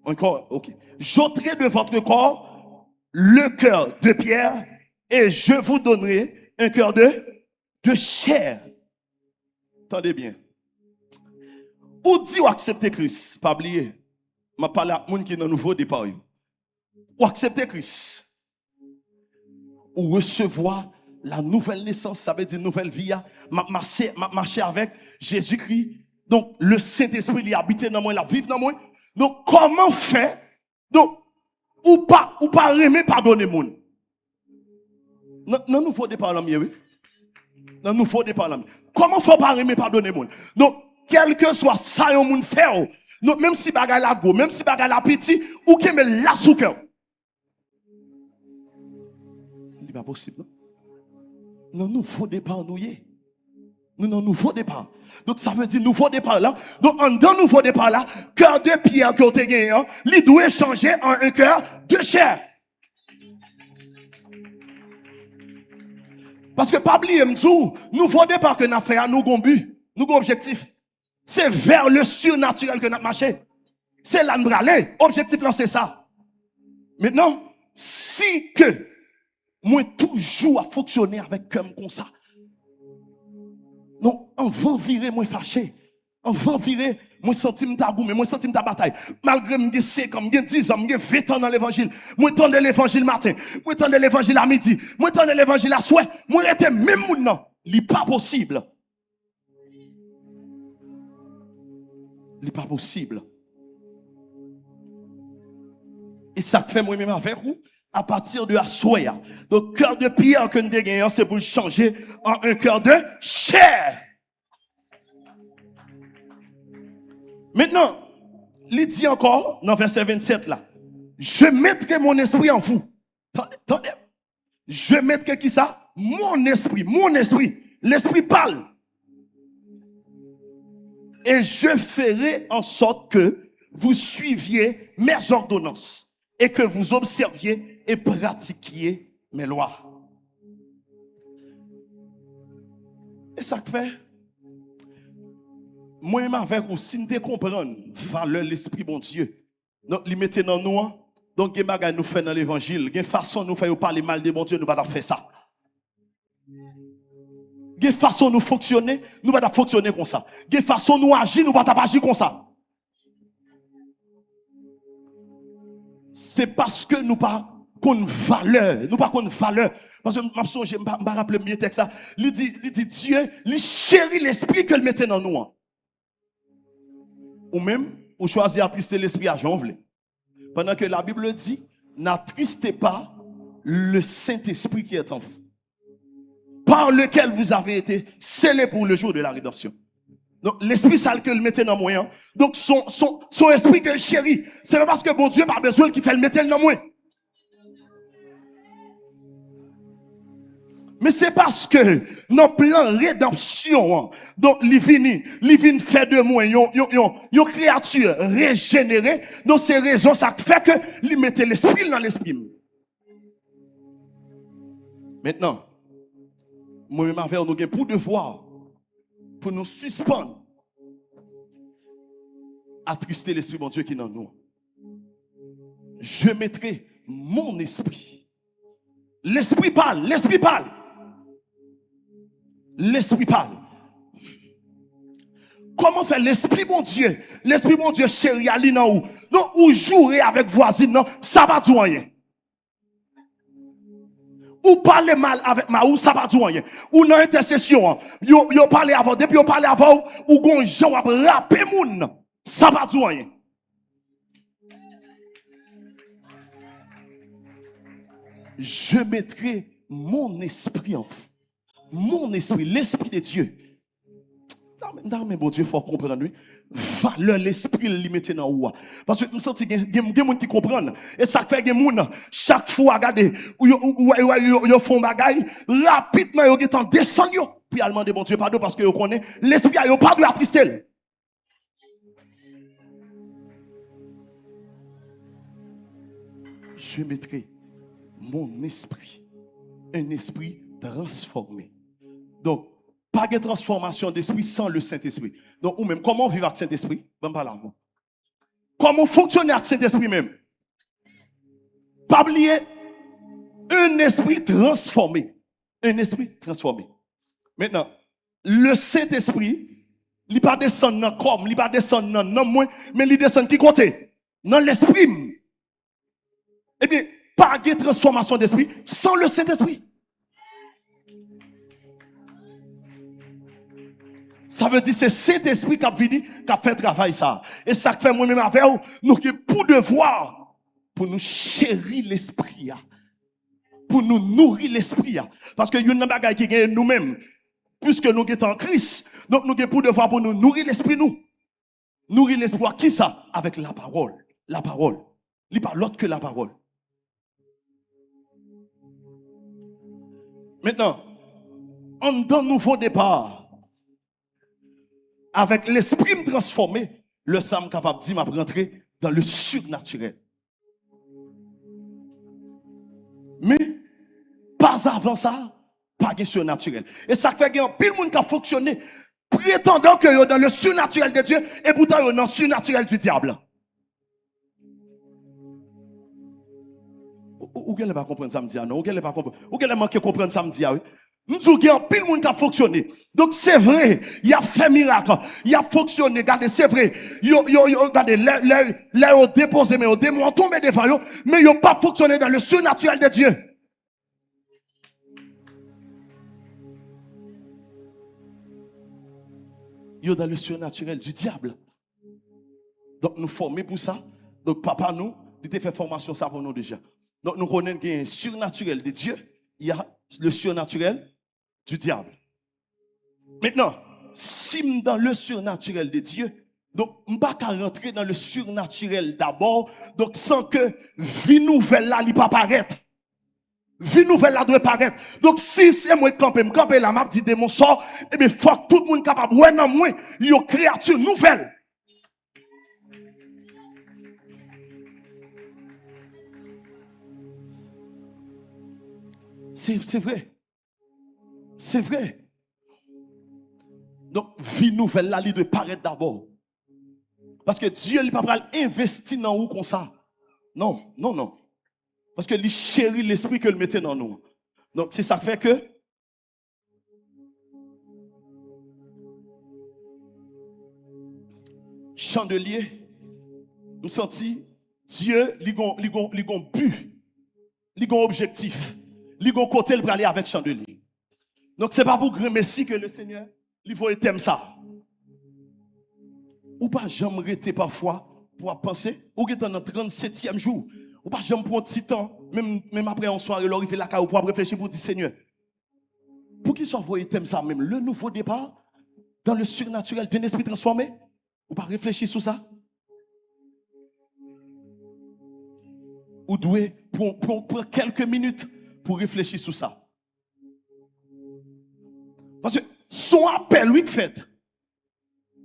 Encore, ok. J'ôterai de votre corps le cœur de pierre et je vous donnerai un cœur de chair. Attendez bien. Ou dit ou accepter Christ, pas oublier. Je parle à gens qui sont dans nouveau départ. Ou accepter Christ. Ou recevoir la nouvelle naissance, ça veut dire nouvelle vie. Marcher avec Jésus-Christ. Donc, le Saint-Esprit, il habite dans moi, il vit dans moi. Donc, comment faire? Donc, ou pas aimer pardonner moun. Non, nous faut départ là, oui. Non, nous faut départ là. Comment faut pas aimer pardonner moun? Donc, quel que soit ça, yon moun fait, donc, même si bagay la go, même si bagay la petit, ou que me la sous cœur. Ce n'est pas possible, non? Non, nous faut départ, nous y. Nous, nouveau départ. Donc, ça veut dire nouveau départ là. Donc, en dans nouveau départ là, cœur de pierre que vous avez gagné, il doit changer en un cœur de chair. Parce que, pas oublier, nouveau départ que nous avons fait, nous avons but, nous avons objectif. C'est vers le surnaturel que nous avons marché. C'est là nous aller. Objectif là, c'est ça. Maintenant, si que, moi, toujours à fonctionner avec comme ça. Non, on va virer, moi fâché. On va virer, moi senti m'ta goût, mais moi senti m'ta bataille. Malgré m'ge 5 ans, m'ge 10 ans, m'ge 20 ans dans l'évangile. Moi tendre l'évangile matin, moi tendre l'évangile à midi, moi tendre l'évangile à soir. Moi était même moun non, li pas possible. Li pas possible. Et ça fait moi-même avec vous. À partir de la soya. Donc, cœur de pierre que nous avons, c'est pour le changer en un cœur de chair. Maintenant, il dit encore, dans verset 27 là, je mettrai mon esprit en vous. Attendez. Je mettrai qui ça? Mon esprit. L'esprit parle. Et je ferai en sorte que vous suiviez mes ordonnances et que vous observiez et pratiquiez mes lois. Et ça fait, moi-même avec vous, si nous comprenons valeur l'esprit bon Dieu, donc il mettait dans nous, donc il y a nous fait dans l'évangile, il y a façon nous faire parler mal de bon Dieu, nous ne pas faire ça. Il y a façon nous fonctionner, nous ne pas fonctionner comme ça. Il y a façon nous agir, nous ne pas agir comme ça. C'est parce que nous pas qu'on valeur, nous pas qu'on valeur. Parce que je ne me rappelle mieux texte ça. Il dit Dieu, il chérit l'esprit que le mettait dans nous. Ou même, on choisit d'attrister l'esprit à Jean. Pendant que la Bible dit, n'attristez pas le Saint-Esprit qui est en vous, par lequel vous avez été scellés pour le jour de la rédemption. Donc, l'esprit sale que le mettait dans moi. Donc, son esprit que le chérit. C'est pas parce que bon Dieu n'a pas besoin qu'il fait le mettre dans moi. Mais c'est parce que nos plans rédemption, donc il vient faire de moi une créature régénérée. Donc c'est raison ça fait que il mettait l'esprit dans l'esprit. Maintenant, moi-même avec nous avons pour devoir pour nous suspendre attrister l'esprit bon Dieu qui est dans nous. Je mettrai mon esprit. L'esprit parle. L'esprit parle. Comment faire l'esprit bon Dieu? L'esprit bon Dieu chéri ali nan ou. Donc ou jouer avec voisine non, ça va tout rien. ou parler mal avec ma ou ça pas du rien. Ou dans intercession, yo parler avant, depuis yo parler avant, ou gon gens a rapper moun, ça pas du rien. Je mettrai mon esprit en vous. Mon esprit, l'esprit de Dieu. Non, mais bon Dieu, il faut comprendre. Valeur, l'esprit, il mette dans ou. Parce que je me sens qu'il y a des gens qui comprennent. Et ça fait que les gens, chaque fois, regardez, ils font bagaille, rapidement, ils descendent. Puis ils demandent bon Dieu pardon parce que ils connaissent. L'esprit, ils pas de attrister. Je mettrai mon esprit, un esprit transformé. Donc, pas de transformation d'esprit sans le Saint-Esprit. Donc, ou même, comment vivre avec le Saint-Esprit? Ben, pas là. Comment fonctionner avec le Saint-Esprit même? Pas oublier, un esprit transformé. Un esprit transformé. Maintenant, le Saint-Esprit, il ne pas descendre dans le corps, il ne pas descendre dans le moins, mais il descend qui côté? Dans l'esprit. Eh bien, pas de transformation d'esprit sans le Saint-Esprit. Ça veut dire que c'est cet esprit qui a venu, qui a fait travail ça. Et ça fait moi-même avec vous, nous avons pour devoir, pour nous chérir l'esprit, pour nous nourrir l'esprit. Parce que y a une bagaille qui gagne nous-mêmes, puisque nous sommes en Christ, donc nous avons pour devoir pour nous nourrir l'esprit nous. Nourrir l'esprit, qui ça? Avec la parole. La parole. Il n'y a pas l'autre que la parole. Maintenant, en d'un nouveau départ, avec l'esprit transformé, le Sam capable de dire m'a rentrer dans le surnaturel. Mais pas avant ça, pas de surnaturel. Et ça fait qu'il y a un pile monde qui a fonctionné prétendant que yo dans le surnaturel de Dieu et pourtant yo dans le surnaturel du diable. Ou qu'elle pas comprendre ça me dit non, ou qu'elle pas comprendre. Ou qu'elle manque comprendre ça me dit oui. Nous disons qu'il y a pile monde qui a fonctionné. Donc c'est vrai, il a fait miracle, il a fonctionné, regardez, c'est vrai. Regardez, les ont déposé, mais les démons ont tombé devant eux, mais ils n'ont pas fonctionné dans le surnaturel de Dieu. Ils sont dans le surnaturel du diable. Donc nous formons pour ça. Donc papa nous, il a fait formation ça pour nous déjà. Donc nous connaissons qu'il y a un surnaturel de Dieu, il y a le surnaturel du diable. Maintenant, si dans le surnaturel de Dieu, donc on ne peut pas rentrer dans le surnaturel d'abord, donc sans que vie nouvelle là, il pas paraître. Vie nouvelle là doit paraître. Donc si c'est moi camper là, m'a dit démon sort, et bien faut que tout le monde capable ouais non moi, il y a une créature nouvelle. C'est vrai. C'est vrai. Donc, vie nouvelle là, il doit paraître d'abord. Parce que Dieu n'est pas investir dans nous comme ça. Non, non, non. Parce que il chérit l'esprit que le mettait dans nous. Donc, c'est ça fait que chandelier, nous senti Dieu, il a un but, il a un objectif, il a un côté pour aller avec chandelier. Donc, ce n'est pas pour grand messie que le Seigneur, il faut thème ça. Ou pas jamais arrêter parfois pour penser, ou que dans le 37e jour, ou pas jamais prendre un petit temps, même après en soirée, il fait la caille pour réfléchir pour dire Seigneur, pour qu'il soit envoyé thème ça même, le nouveau départ, dans le surnaturel d'un esprit transformé, ou pas réfléchir sur ça? Ou doit prendre quelques minutes pour réfléchir sur ça. Parce que son appel, lui, fait.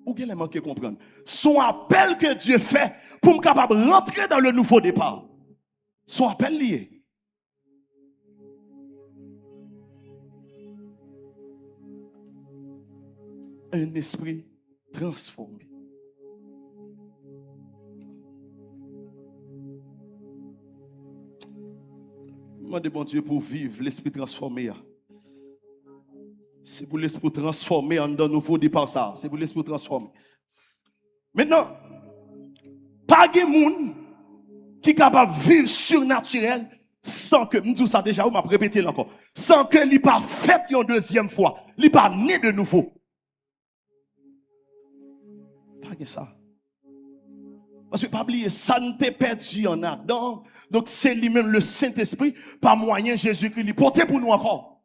Ou qu'elle manque de comprendre. Son appel que Dieu fait pour me capable de rentrer dans le nouveau départ. Son appel lié. Un esprit transformé. Demandez bon Dieu pour vivre l'esprit transformé. C'est pour l'esprit transformé en un nouveau départ ça. C'est pour l'esprit transformé. Maintenant, pas de monde qui est capable de vivre surnaturel sans que, nous ça déjà, ou m'a répété encore, sans que l'il pas fait une deuxième fois, l'il pas né de nouveau. Pas que ça. Parce que pas oublier, ça ne t'est perdu en Adam. Donc c'est lui-même le Saint-Esprit, par moyen Jésus-Christ, il porte pour nous encore.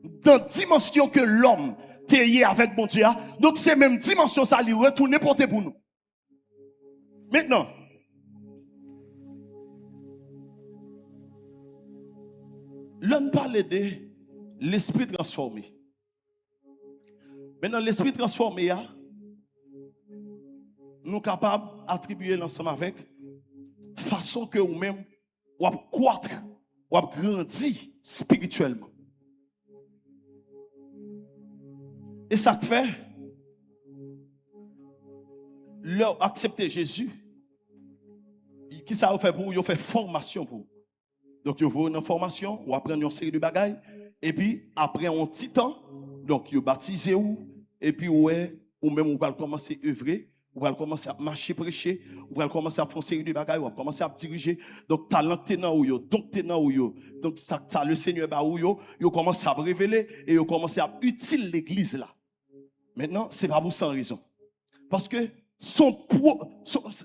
Dans la dimension que l'homme t'est avec mon Dieu, donc c'est même dimension ça, lui retourner porter pour nous. Maintenant, l'on parle de l'esprit transformé. Maintenant, l'esprit transformé, nous sommes capables d'attribuer l'ensemble avec façon que vous-même, vous croître, vous grandir spirituellement. Et ça fait, leur accepter Jésus, qui ça fait pour vous? Vous fait formation pour vous. Donc, vous avez une formation, vous apprenez une série de bagailles, et puis après un petit temps, donc vous baptisez vous, et puis ouais, ou même vous allez commencer à œuvrer, vous allez commencer à marcher, prêcher, vous allez commencer à faire une série de bagailles, vous allez commencer à diriger. Donc, talent tenant ou yo, donc tenant ou yo, donc ça le Seigneur ba ou yo, vous commencez à révéler et vous commencez à utiliser l'église là. Maintenant, ce n'est pas vous sans raison. Parce que son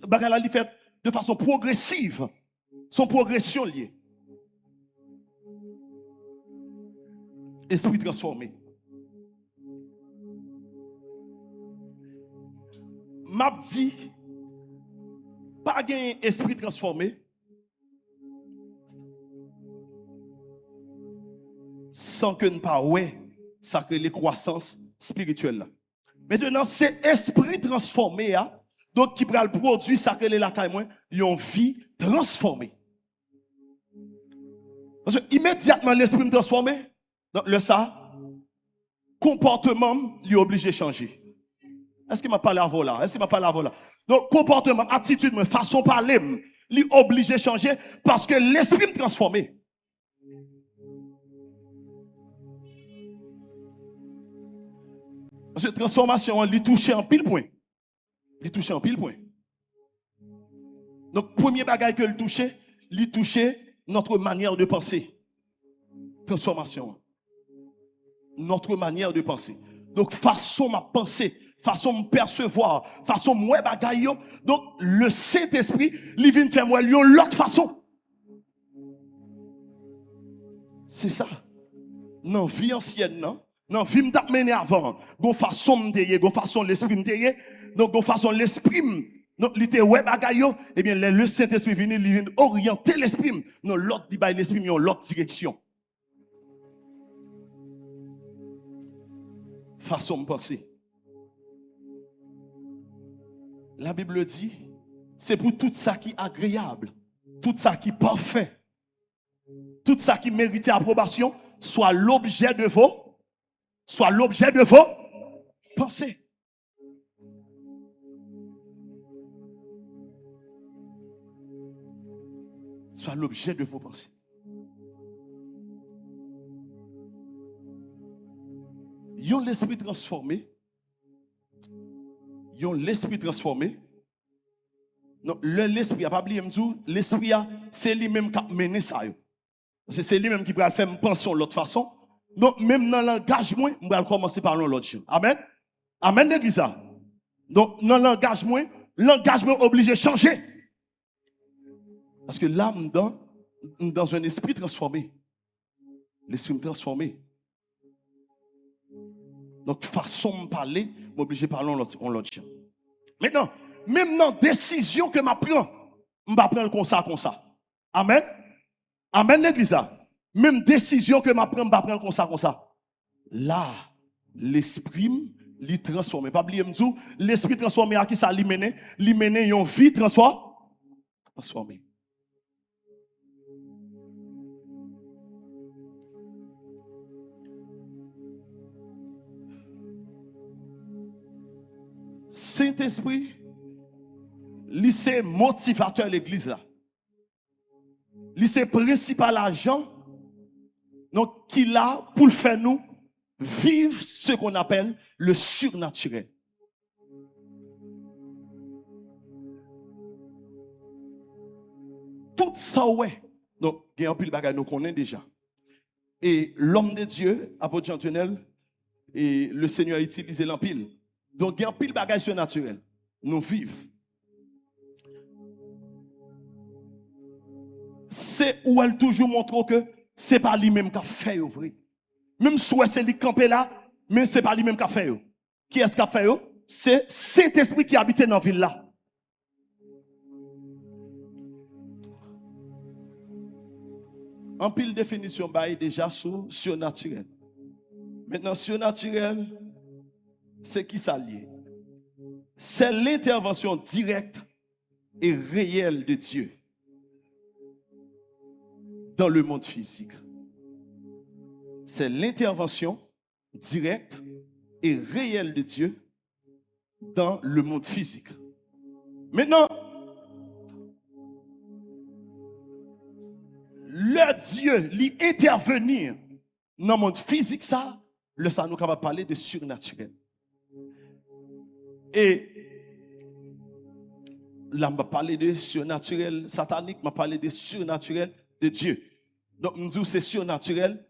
bagage là, il fait de façon progressive, son progression liée. Esprit transformé. M'a dit, pas un esprit transformé sans que nous pas ouais ça que les croissances spirituelles là. Maintenant c'est esprit transformé donc qui va le produire ça que les la caille moins une vie transformée. Parce que immédiatement l'esprit transformé donc le ça comportement lui obligé de changer. Est-ce qu'il m'a parlé avant là? Est-ce qu'il m'a parlé avant là? Donc, comportement, attitude, façon de parler, lui obligé de changer parce que l'esprit me transformé. Parce que transformation, lui touche en pile point. Lui touche en pile point. Donc, premier bagage que lui touche notre manière de penser. Transformation. Notre manière de penser. Donc, façon de penser. Façon de percevoir, façon de moi bagaille. Donc le Saint-Esprit, il vient faire moi l'autre façon. C'est ça. Dans la vie ancienne, non vie m'amener avant, gon façon m'teye, gon façon l'esprit m'teye, donc gon façon l'esprit donc li te ouais bagaille et bien le Saint-Esprit vient orienter l'esprit dans l'autre dit l'esprit dans l'autre direction. Façon de penser. La Bible dit, c'est pour tout ça qui est agréable, tout ça qui est parfait, tout ça qui mérite approbation, soit l'objet de vos pensées. Soit l'objet de vos pensées. Yon l'esprit transformé. Yon l'esprit transformé. Non, l'esprit a pas oublié l'esprit c'est lui-même qui a mené ça. C'est lui-même qui va faire penser de l'autre façon. Donc même dans l'engagement, on va commencer par l'autre chose. Amen. Amen l'église. Donc dans l'engagement obligé de changer. Parce que là dans un esprit transformé. L'esprit transformé. Donc façon de parler, m'obligé de parler en l'autre chose. Maintenant, même dans la décision que je prends, je vais prendre comme ça. Amen. Amen, l'église. Même décision que je prends, je vais prendre comme ça. Là, l'esprit, il transforme. Pas oublier, l'esprit transformé à qui ça lui mène une vie transformée. Saint-Esprit, c'est motivateur de l'église là. C'est principal agent donc qui là pour faire nous vivre ce qu'on appelle le surnaturel. Tout ça, ouais. Donc, il y a un pile de bagages nous connaissons déjà. Et l'homme de Dieu, apôtre Jean-Tunel, et le Seigneur a utilisé l'empile. Donc, il y a un pile de bagages surnaturels. Nous vivons. C'est où elle toujours montre que c'est pas lui-même qui a fait vrai. Même si c'est lui qui campé là, mais c'est pas lui-même qui a fait. Qui est-ce qui a fait? C'est cet esprit qui habite dans la ville là. En pile définition bail déjà sur surnaturel. Maintenant surnaturel c'est qui ça lié? C'est l'intervention directe et réelle de Dieu dans le monde physique. C'est l'intervention directe et réelle de Dieu dans le monde physique. Maintenant, le Dieu lui intervenir dans le monde physique, ça, le ça nous capable parler de surnaturel. Et là, on va parler de surnaturel satanique, on va parler de surnaturel de Dieu. Donc, nous disons c'est surnaturel,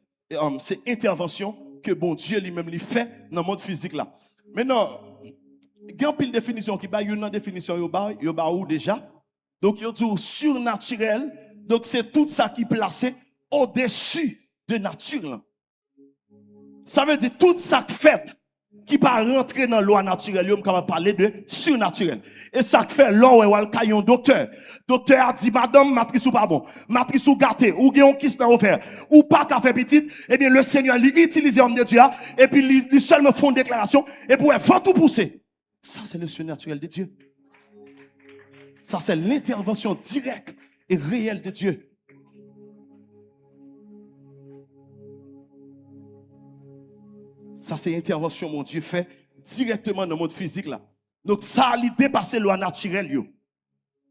c'est intervention que bon Dieu lui-même lui fait dans le monde physique là. Maintenant, il y a une pile de définition qui va une définition il y a où déjà. Donc, il y a dit surnaturel. Donc, c'est tout ça qui est placé au-dessus de nature là. Ça veut dire tout ça fait qui pas rentrer dans la loi naturelle, on va parler de surnaturel. Et ça fait là où il y a un docteur. Docteur a dit, madame, matrice ou pas bon, matrice ou gâté, ou gagne un kiss dans offert, ou pas qu'à faire petite, eh bien, le Seigneur lui utilise l'homme de Dieu, et puis lui seulement font une déclaration, et pour faire tout pousser. Ça, c'est le surnaturel de Dieu. Ça, c'est l'intervention directe et réelle de Dieu. Ça, c'est l'intervention, mon Dieu, fait directement dans le monde physique là. Donc, ça, il dépasse la loi naturelle.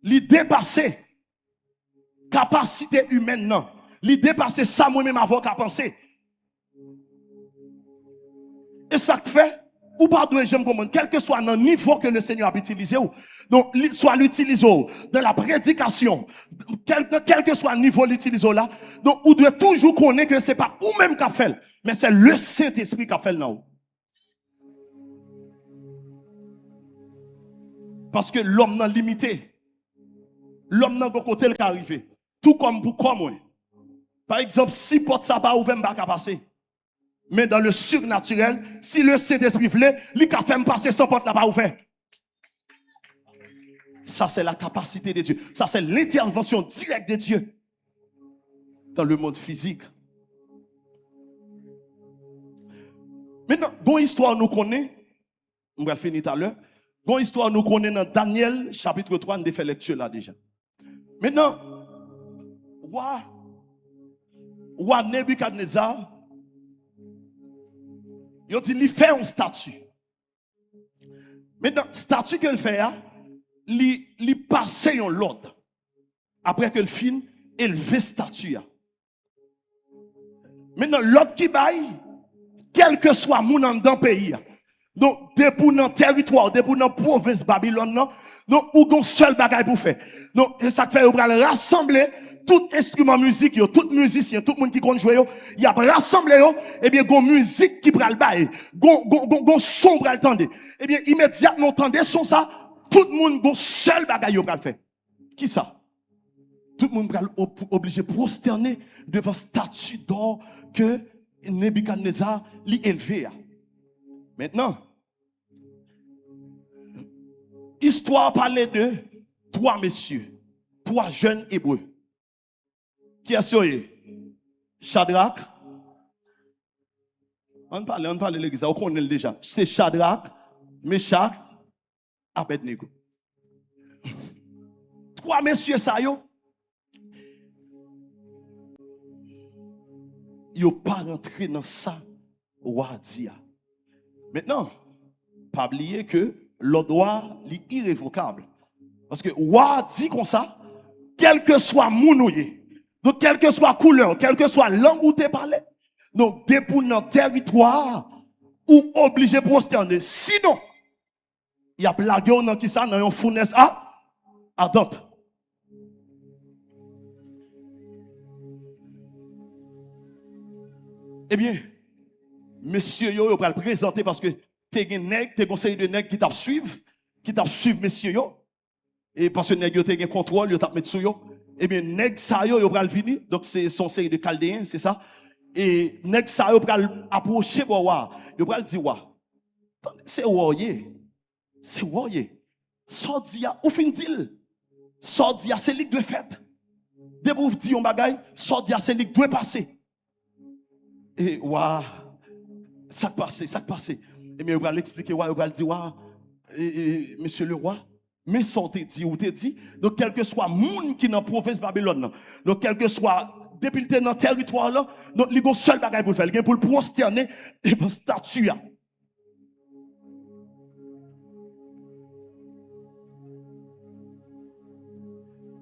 Il dépasse la capacité humaine. Non. Il dépasse ça, moi-même, avant qu'à penser. Et ça fait, ou pas de j'aime comprendre, quel que soit le niveau que le Seigneur a utilisé, donc, soit l'utilisé dans la prédication, quel que soit le niveau l'utilisé là, donc, vous devez toujours connaître que ce n'est pas vous-même qui a fait, mais c'est le Saint-Esprit qui a fait là. Parce que l'homme n'a limité. L'homme n'a pas côté qui arrivé. Tout comme pour moi. Par exemple, si porte ça pas ouvert, pas passer. Mais dans le surnaturel, si le Saint-Esprit voulait, il a fait passer sans porte là pas ouvert. Ça, c'est la capacité de Dieu. Ça, c'est l'intervention directe de Dieu dans le monde physique. Maintenant, bon histoire nous connaît, on va finir tout à l'heure. Bon histoire nous connaît dans Daniel, chapitre 3, on a fait lecture là déjà. Maintenant, roi Nebuchadnezzar, il dit il fait un statue. Maintenant, statue qu'il fait, il passe un l'autre. Après que le film, élevé statue. Maintenant, l'autre qui baille, quel que soit mon dans le pays. Donc, depuis dans le territoire, depuis dans la province Babylone, donc, ou un seul bagage pour faire. Donc, c'est ça que fait, on va rassembler tout instrument musique, tout musicien, tout le monde qui compte jouer, il a rassemblé, et bien, gon musique qui pral bail, gon son pral tendre. Et bien, immédiatement, tendez son ça, tout le monde, gon seul bagage pral faire. Qui ça? Tout le monde pral obligé de prosterner devant statue d'or que Nebuchadnezzar lui élevé. Maintenant, histoire parlait de trois messieurs, trois jeunes hébreux. Qui a soyé? Shadrach. On parle de l'église, on connaît déjà. C'est Shadrach, Meshach, Abednego. Trois messieurs, ça yo. Ils pas rentré dans ça, Wadia. Maintenant, pas oublier que le droit est irrévocable. Parce que Wa dit comme ça, quel que soit mounouye, donc quelle que soit couleur, quelle que soit langue où tu parles, donc depuis notre territoire, ou obligé de prosterner. Sinon, il y a blagué dans qui ça, dans une fournaise à Dante. Eh bien, monsieur yo va le présenter parce que t'es un nègre, t'es conseiller de nègre qui t'a suivre monsieur yo. Et parce que nègre t'es un contrôle, yo t'a mettre sous yo. Eh bien, nègre ça yo va le venir. Donc c'est son série de chaldéens, c'est ça. Et nègre ça yo va approcher wa. Yo va le dire wa. C'est warrior. C'est warrior. Sordia ou fin deal. Sordia c'est ligue de fête. Dès que vous dites un bagay, sordia c'est ligue doit passer. Et waouh. Ça passe. Et bien, on va l'expliquer, on va le dire, monsieur le roi, mais ça te dit, ou te dit, donc quel que soit le monde qui est dans la province Babylone, donc quel que soit, depuis dans le territoire là, donc il y a un seul bagage pour le faire, il y a pour le prosterner et pour statue.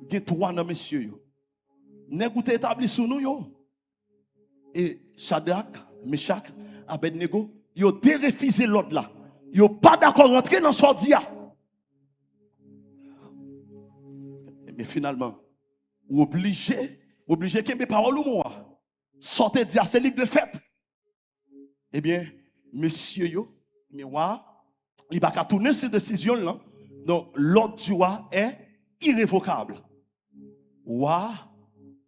Il y a trois noms, monsieur. N'est-ce pas établi sous nous, et Shadrach, Meshach, Abednego, ils ont dérefusé l'autre là. Ils n'ont pas d'accord rentrer dans Sordia. Mais finalement, obligé qu'il y ait des paroles ou moi. Sortez dire c'est ligue de fête. Eh bien, monsieur yo, miroir, il va pas tourner cette décision là. Donc l'ordre du roi est irrévocable. Roi,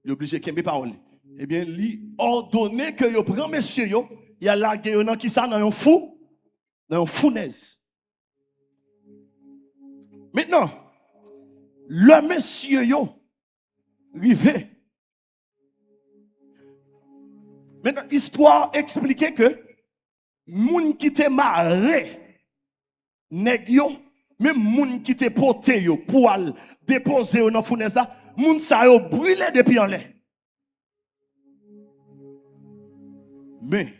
il est obligé qu'il y ait des paroles. Eh bien, lui ordonné que yo prend monsieur yo, il y a la guerre dans qui ça dans un fou, dans un fournaise. Maintenant, le monsieur yo rivé. Maintenant, histoire expliquait que moun qui te marré nèg yo, même moun qui te porté yo pour aller déposer dans fournaise là, moun sa yo brûlé depuis en l'air. Mais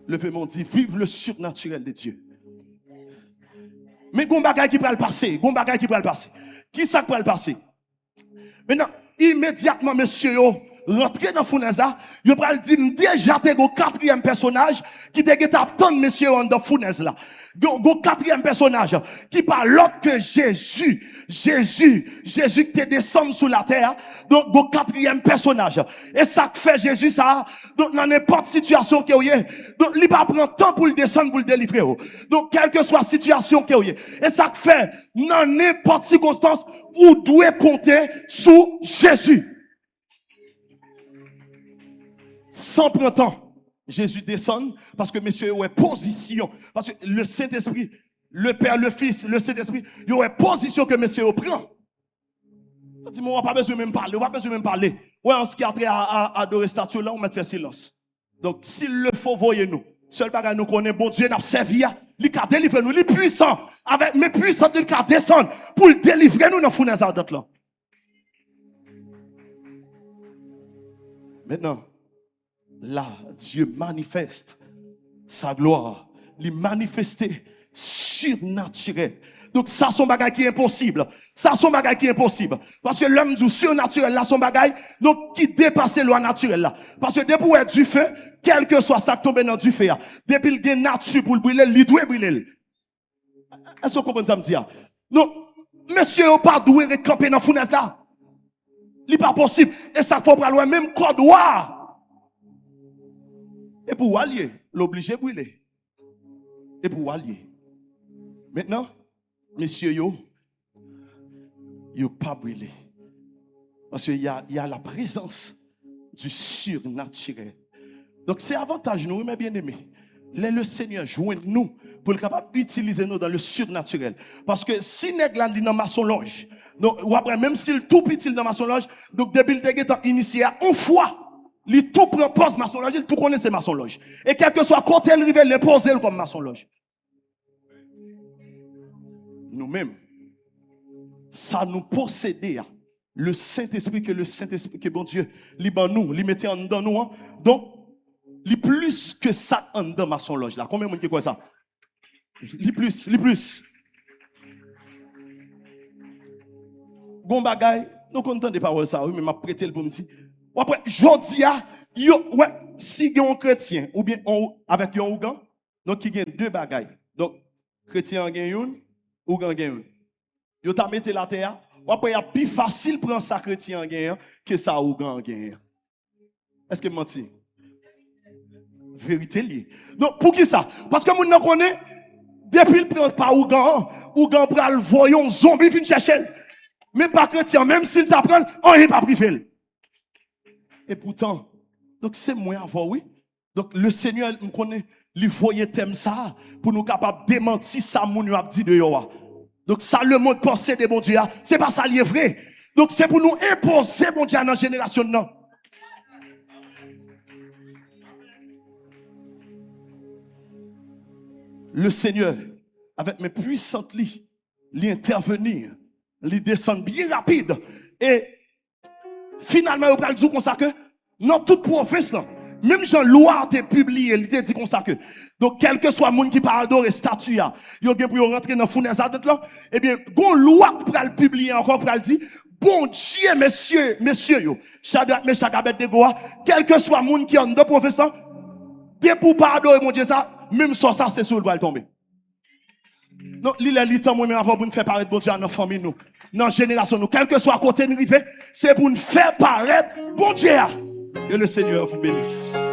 levez-moi dit vive le surnaturel de Dieu. Mais gon bagay qui peut le passer, Qui ça peut le passer? Maintenant, immédiatement monsieur yo rentré dans fournaise là, yo pral dire déjà t'es go quatrième personnage qui te get attendre monsieur dans fournaise là. Go quatrième personnage qui parle l'autre que Jésus qui te descend sous la terre. Donc go quatrième personnage. Et ça que fait Jésus ça, donc dans n'importe situation que vous ait, donc il pas prendre temps pour le descendre pour le délivrer. Donc quelle que soit la situation que vous ait. Et ça que fait dans n'importe circonstance vous devez compter sur Jésus. Sans prendre temps. Jésus descend parce que monsieur est position. Parce que le Saint-Esprit, le Père, le Fils, le Saint-Esprit, il y a position que monsieur prend. On dit, on n'a pas besoin de même parler. Ouais, en ce qui a trait à adorer statue là, on va faire silence. Donc, s'il le faut, voyez-nous. Seul bagage nous connaît, bon Dieu, n'a servi, il a délivré nous, il est puissant. Avec mes puissants, il a descendre pour délivrer nous dans la fournaise ardente là. Maintenant, là, Dieu manifeste sa gloire. Il manifeste surnaturel. Donc, ça, son bagage qui est impossible. Parce que l'homme du surnaturel, là, son bagage, donc, qui dépasse le loi naturelle, là. Parce que depuis qu'il y a du feu, quel que soit ça qui tombe dans du feu, depuis qu'il y a nature pour le brûler, il doit brûler. Est-ce que vous comprenez ça me dire? Donc, monsieur, il pas doué de camper dans la fournaise, là. Il n'est pas possible. Et ça, il faut prendre le même code noir. Et pour allier, l'obliger brûler. Et pour allier. Maintenant, messieurs, yo pas brûlé. Parce qu'il y a la présence du surnaturel. Donc c'est avantage nous, mes bien-aimés. Le Seigneur joint nous pour être capable d'utiliser nous dans le surnaturel. Parce que si nous sommes dans maçonnerie, donc après même s'il tout petit dans maçonnerie, donc depuis le temps initié une fois. Il tout propose maçonnerie, il tout connaît c'est maçonnerie. Et quel que soit côté il rive, il pose comme maçonnerie. Nous-mêmes, ça nous possédait le Saint-Esprit que bon Dieu, il nous, il mettait en dedans nous. Donc, il plus que ça en dedans maçonnerie là. Combien de monde qui croit ça? Il plus. Bon bagay, nous contents des paroles ça, oui, mais m'a prêté le pour me dire. Après, jodia, si il y a un chrétien, ou bien avec un ougan, donc il y a deux bagailles. Donc, chrétien gagne une, ougan gagne une. Yo t'a mis la terre, après, il y a plus facile prendre ça chrétien gagne que ça ougan gagne. Est-ce que menti? Vérité liée. Donc, pour qui ça? Parce que nous ne connaissons, depuis le prend pas ou gan pral voyon zombie fin chercher. Mais pas chrétien, même s'il t'apprend, on n'est pas privé. Et pourtant, donc c'est moins avant, oui. Donc le Seigneur nous connaît, il voyait thème ça pour nous capables de démentir ça moun yo a dit de yo. Donc ça le monde pensait de bon Dieu, c'est pas ça lié vrai. Donc c'est pour nous imposer bon Dieu dans la génération non. Le Seigneur avec mes puissantes lits, l'intervenir, il descend bien rapide et finalement il va dire comme ça que dans toute province là, même Jean loi te publié, il te dit comme ça que donc quel que soit monde qui pas adorer statue là, yo bien pour rentrer dans fournaise là, eh bien gon loi pour le publier encore pour le dire bon Dieu messieurs yo, Shadrach Meshach Abednego, quel que soit monde qui en dans province là, bien pour pas adorer mon Dieu ça, même ça c'est sur le va tomber. Donc, l'île est temps, moi, avant pour nous faire paraître bon Dieu dans notre famille, nous, dans la génération, nous, quel que soit côté nous, c'est pour nous faire paraître bon Dieu. Que le Seigneur vous bénisse.